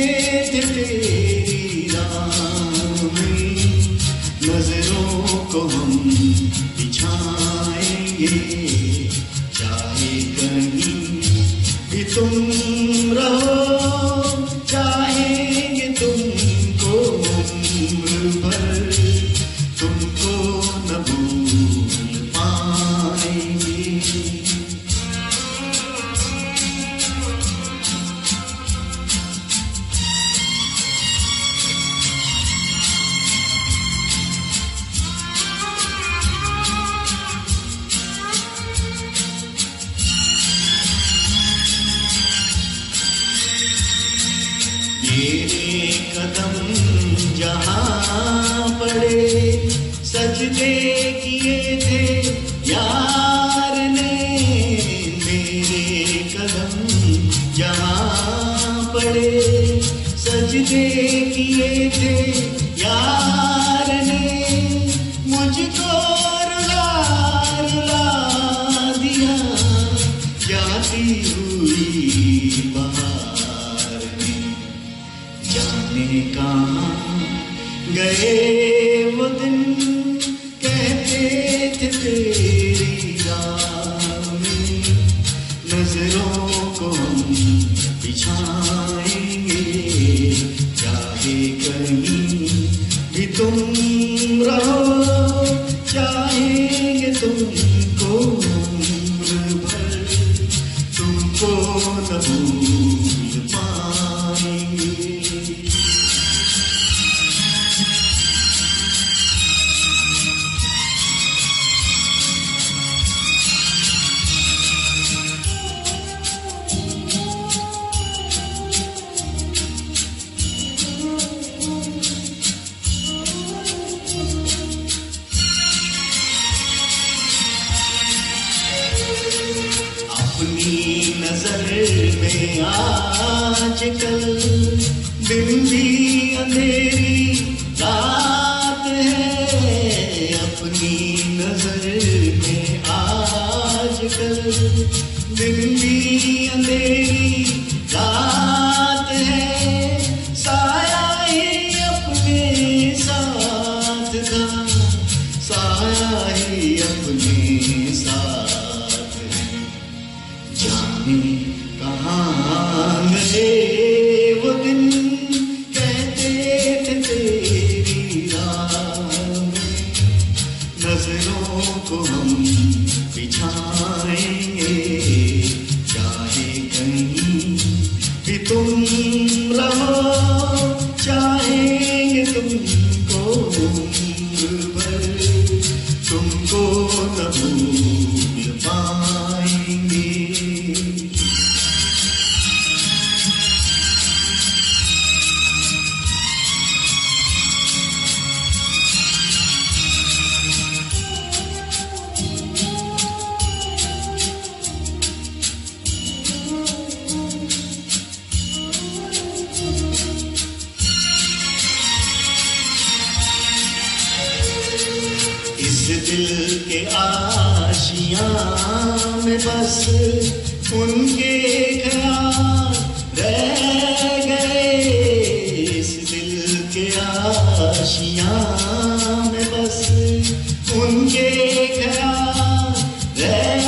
थे तेरी रानी, नजरों को हम बिछाएंगे। चाहे कहीं भी तुम रहो, चाहेंगे तुमको उम्र भर, तुमको न भूल पाएंगे। मेरे कदम जहाँ पड़े, सजदे किए थे यार ने। मेरे कदम जहाँ पड़े, सजदे किए थे यार ने। मुझको रुला रुला दिया जाती हुई बहार ने। जाने कहाँ गए वो दिन, कहते थे तेरी रानी, नजरों को हम बिछाएंगे। चाहे कहीं भी तुम रहो, चाहेंगे तुमको उम्र भर, तुमको न भूल पाएंगे। अपनी नजर में आजकल दिन भी अंधेरी रात है। अपनी नजर में आजकल दिन भी अंधेरी रात है। साया ही अपने साथ था, साया ही अपने साथ है। जाने कहाँ गए वो दिन, कहते थे तेरी रानी, नजरों को हम बिछाएंगे। चाहे कहीं भी तुम रहो, चाहेंगे तुमको उम्र भर, तुमको न भूल पाएंगे। दिल के आशियां में बस उनके ख्याल रह गए। इस दिल के आशियां में बस उनके ख्याल रह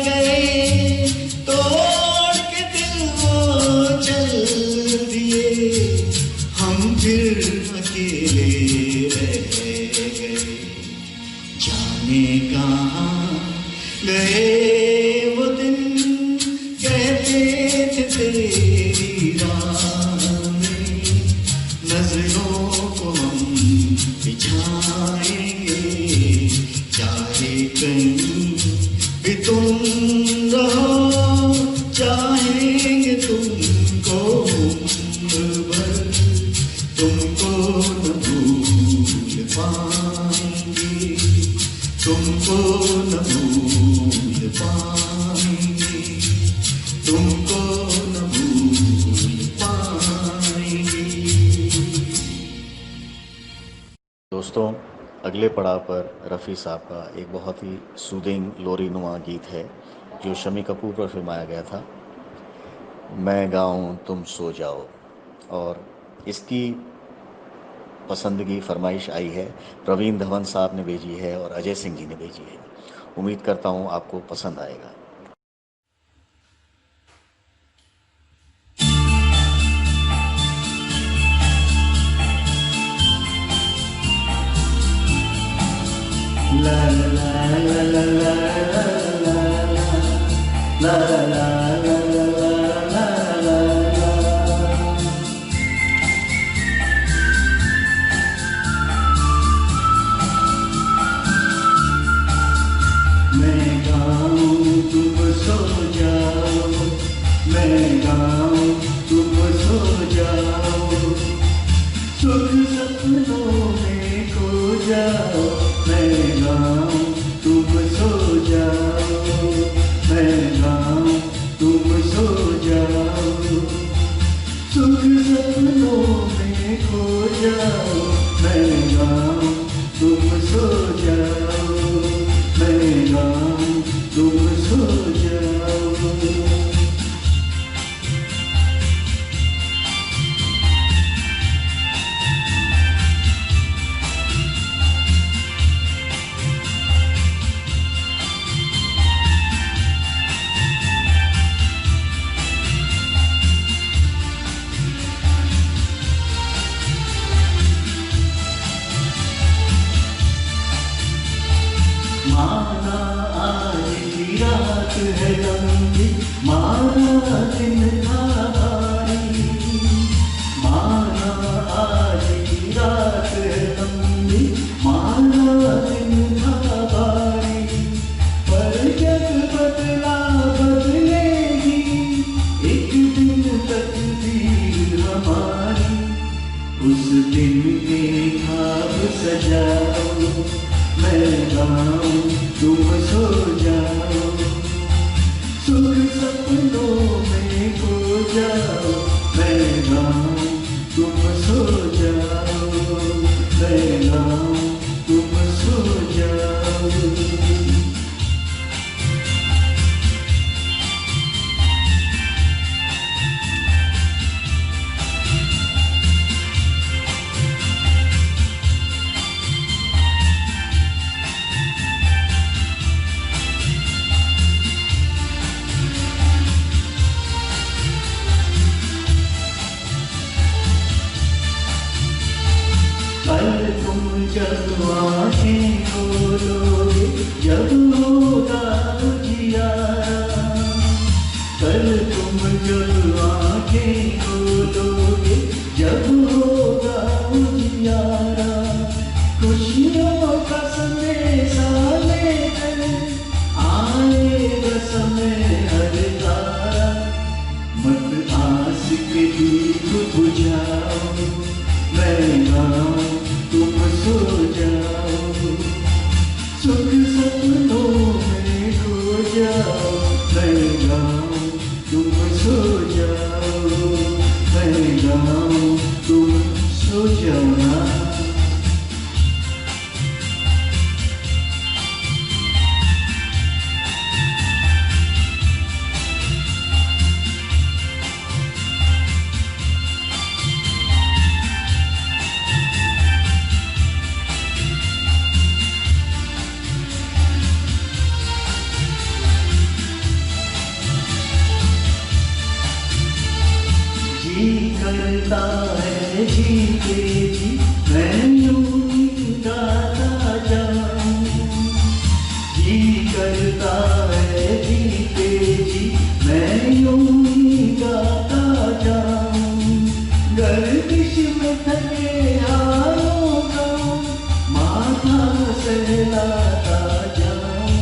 गए। तोड़ के दिल वो चल दिए, हम फिर अकेले रह गए। जाने कहाँ गए वो दिन, कहते थे तेरी राह में नजरों को हम बिछाएंगे। चाहे कहीं भी तुम रहो, चाहेंगे तुमको उम्र भर, तुमको न भूल पाएंगे, तुमको न भूल पाएंगे, तुमको न भूल पाएंगे। दोस्तों, अगले पड़ाव पर रफ़ी साहब का एक बहुत ही सूदिंग लोरी नुमा गीत है जो शम्मी कपूर पर फिल्माया गया था, मैं गाऊं तुम सो जाओ। और इसकी पसंदगी फरमाइश आई है, प्रवीण धवन साहब ने भेजी है और अजय सिंह जी ने भेजी है। उम्मीद करता हूँ आपको पसंद आएगा। La la la la la la la la la la मैं गाऊं तुम सो जाओ, मैं गाऊं तुम सो जाओ, सुख सपनों में खो जाओ। मैं गाऊं तुम सो जाओ, मैं गाऊं तुम सो जाओ, सुख सपनों में खो जाओ। मैं गाऊं तुम सो जाओ, मैं गाऊं तुम सो जाओ। माना आज की रात है लंबी, माना दिन था भारी, माना आज की रात है लंबी, माना दिन था भारी। पर जग बदला बदलेगी एक दिन तकदीर हमारी, उस दिन के ख्वाब सजाओ। मैं गाऊं तुम सो जाओ, सुख सपनों में खो जाओ। मैं गाऊं तुम सो जाओ, मैं गाऊं तुम सो जाओ। तुम जब आँखें खोलोगे, जब होगा उजियारा, कल तुम जब आँखें खोलोगे, जब होगा उजियारा। खुशियों का संदेशा लेकर आएगा समय हर तारा, मत आस के दीप बुझाओ। मैं गाऊं तुम सो जाओ, सुख सपनों में खो जाओ। मैं गाऊं तुम सो जाओ, मैं गाऊं तुम सो जाओ ना। करता है जीते जी मैं यूं ही गाता जाऊं, जी करता है जीते जी मैं यूं ही गाता जाऊं। गर्दिश में थके हारों का माथा सहलाता जाऊं,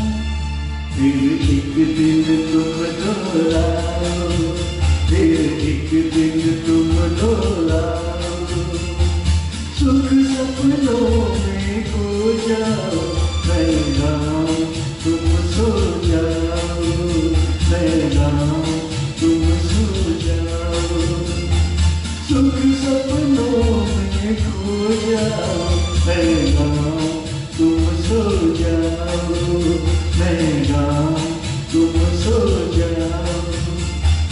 फिर एक दिन तुम दोहराओ, फिर एक दिन तुम दोहराओ, सुख सपनों में खो जाओ, मैं गाऊं तुम सो जाओ, मैं गाऊं तुम सो जाओ, सुख सपनों में खो जाओ, मैं गाऊं तुम सो जाओ, मैं गाऊं तुम सो जाओ,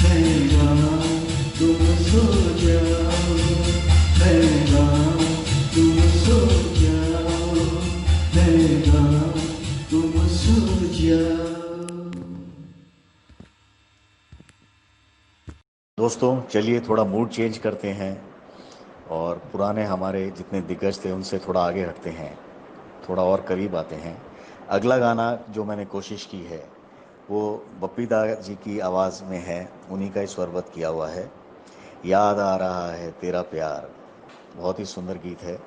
मैं गाऊं तुम सो जाओ, मैं गाऊं तुम सो जाओ, मैं गाऊं तुम सो जाओ। दोस्तों चलिए थोड़ा मूड चेंज करते हैं और पुराने हमारे जितने दिग्गज थे उनसे थोड़ा आगे हटते हैं, थोड़ा और करीब आते हैं। अगला गाना जो मैंने कोशिश की है वो बप्पी दा जी की आवाज़ में है, उन्हीं का ही स्वरबद्ध किया हुआ है। याद आ रहा है तेरा प्यार, बहुत ही सुंदर गीत है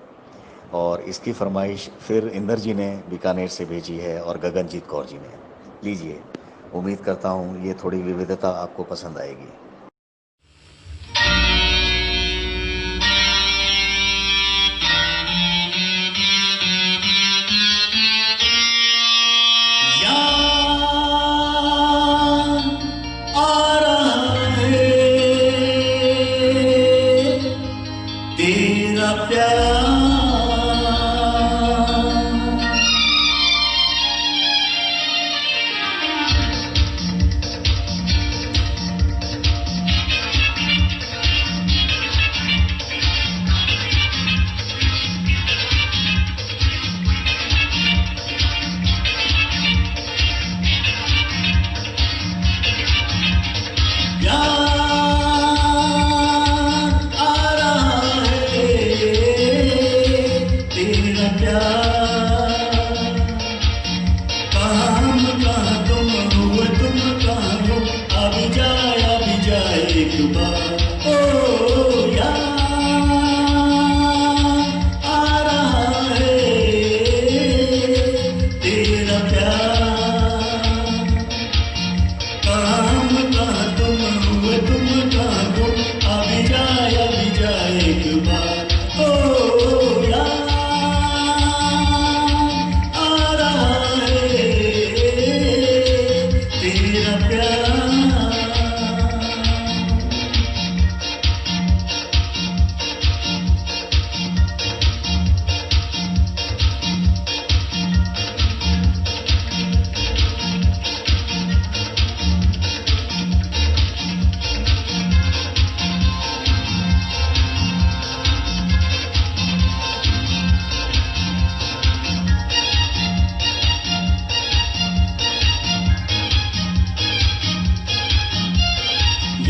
और इसकी फरमाइश फिर इंदर जी ने बीकानेर से भेजी है और गगनजीत कौर जी ने। लीजिए, उम्मीद करता हूँ ये थोड़ी विविधता आपको पसंद आएगी। तेरा प्यार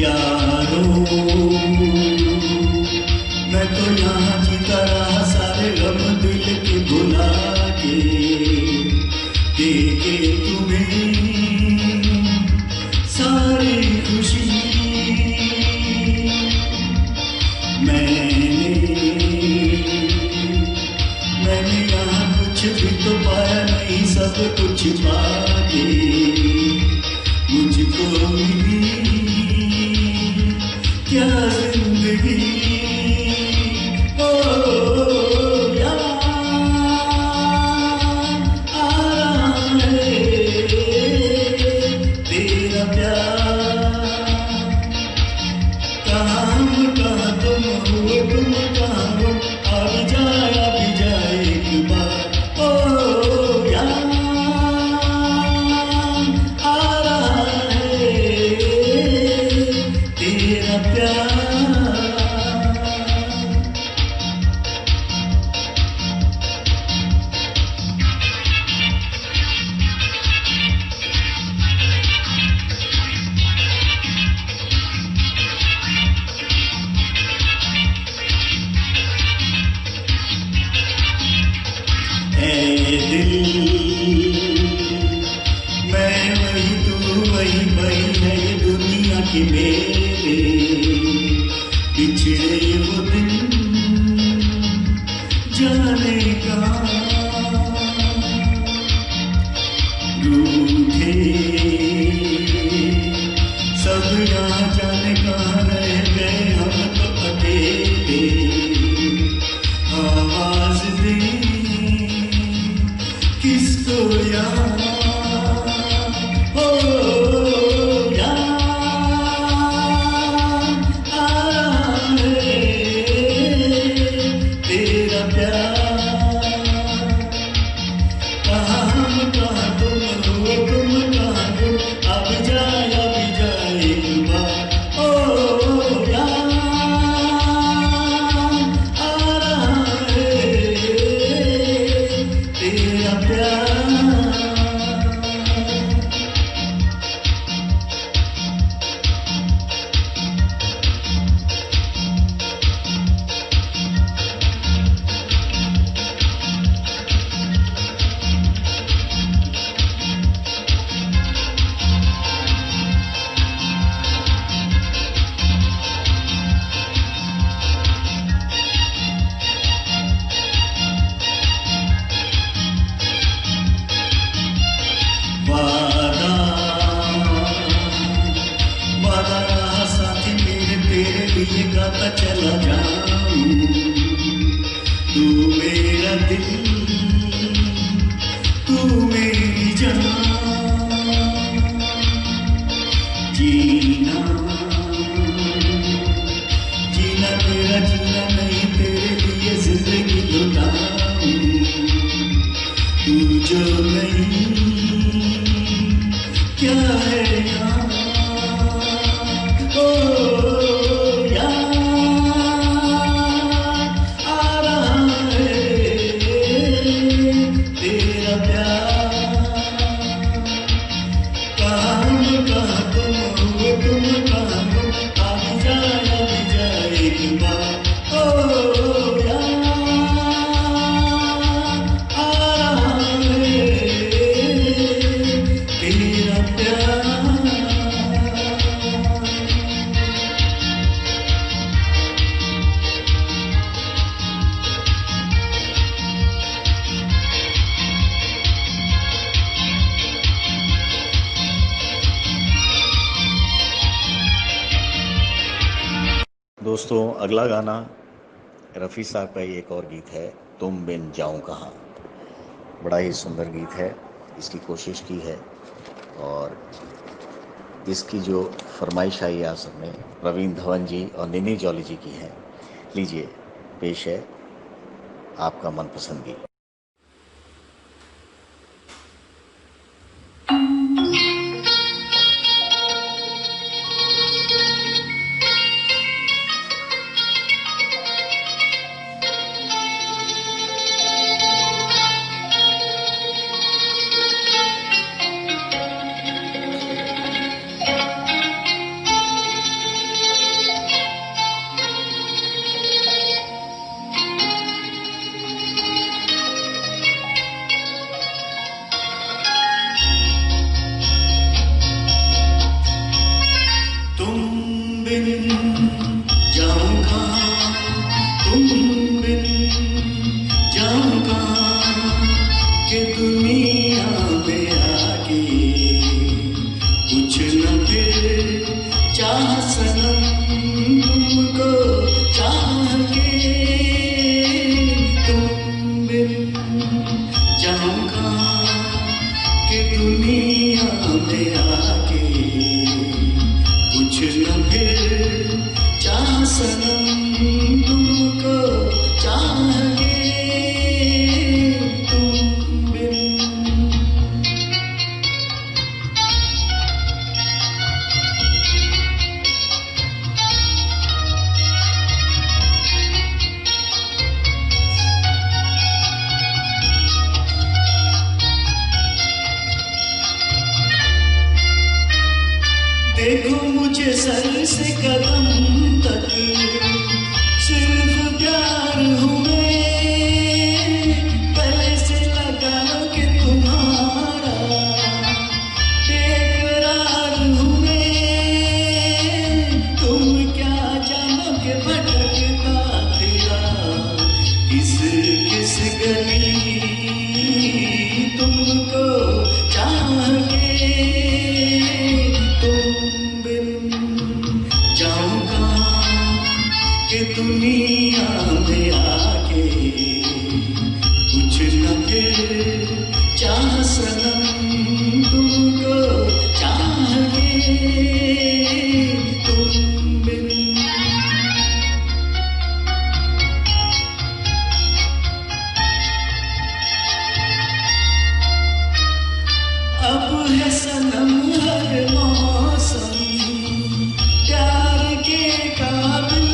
यारो मैं तो यहाँ जीता रहा सारे गम दिल के भुला के, देके तुम्हें सारी खुशी। मैंने यहाँ कुछ भी तो पाया नहीं, सब कुछ पाके मुझको मिली क्या जिंदगी। ओ याद आ रहा है तेरा प्यार, कहाँ तुम हो, तुम कहाँ हो, आ भी जाए एक बार। ओ याद आ रहा है तेरा प्यार। कि मेरे बिछड़े वो दिन जानेगा रूठे सब यहाँ जाने कहाँ रह गए हम तो अकेले आवाज दे किसको याद हो याद आ रहा है तेरा प्यार कहाँ हम कहाँ तुम हो तुम कहाँ हो अब जाए एक बार ओ याद आ रहा है तेरा प्यार वादा वादा रहा साथी मेरे तेरे लिए गाता चला जाऊं तू मेरा दिल तू मेरी जान जीना जीना तेरा जीना नहीं तेरे लिए जिंदगी लुटाऊं तू जो नहीं क्या है याद ओ याद आ रहा है तेरा प्यार कहाँ तुम हो तुम कहाँ हो अब जाए एक बार ओ याद आ रहा है तेरा प्यार दोस्तों अगला गाना रफ़ी साहब का ही एक और गीत है, तुम बिन जाऊं कहाँ। बड़ा ही सुंदर गीत है, इसकी कोशिश की है और इसकी जो फरमाइश आई आप सब में प्रवीण धवन जी और निनी जॉली जी की है। लीजिए पेश है आपका मनपसंद गीत। दुनिया में आके कुछ न फिर चाह सनम तुमको चाह के तुम बिन अब है सनम हर मौसम प्यार के काबिल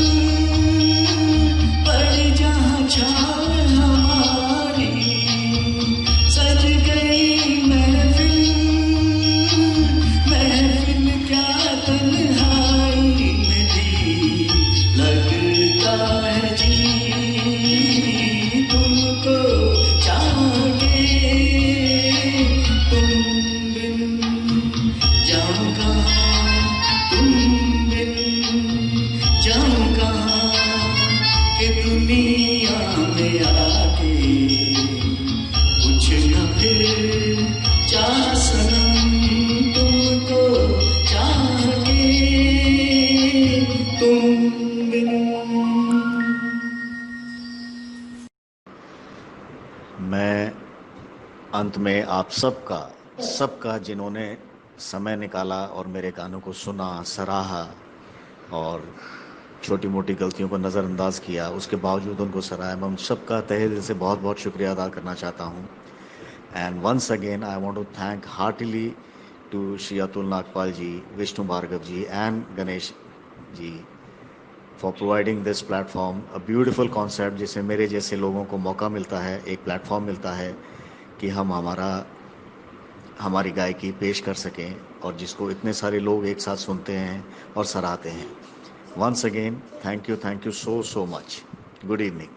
पर जहाँ छाव हमारी सज गई महफिल महफिल क्या तन्हाई में भी लगता है जी तुमको चाह के तुम बिन जाऊं कहाँ तुम बिन जाऊं कहाँ कि दुनिया में आके कुछ न फिर चाह सनम तुमको चाह के तुम बिन मैं अंत में आप सबका जिन्होंने समय निकाला और मेरे गानों को सुना, सराहा और छोटी मोटी गलतियों को नज़रअंदाज किया, उसके बावजूद उनको सराहा। मैं उन सबका तहे दिल से बहुत बहुत शुक्रिया अदा करना चाहता हूँ। And once again I want to thank heartily to Shri Atul Nagpal ji, Vishnu Bhargav ji and Ganesh ji for providing this platform, a beautiful concept जिसमें मेरे जैसे लोगों को मौका मिलता है, एक प्लेटफॉर्म मिलता है कि हम हमारी गायकी पेश कर सकें और जिसको इतने सारे लोग एक साथ सुनते हैं और सराहते हैं। Once again thank you so much. Good evening.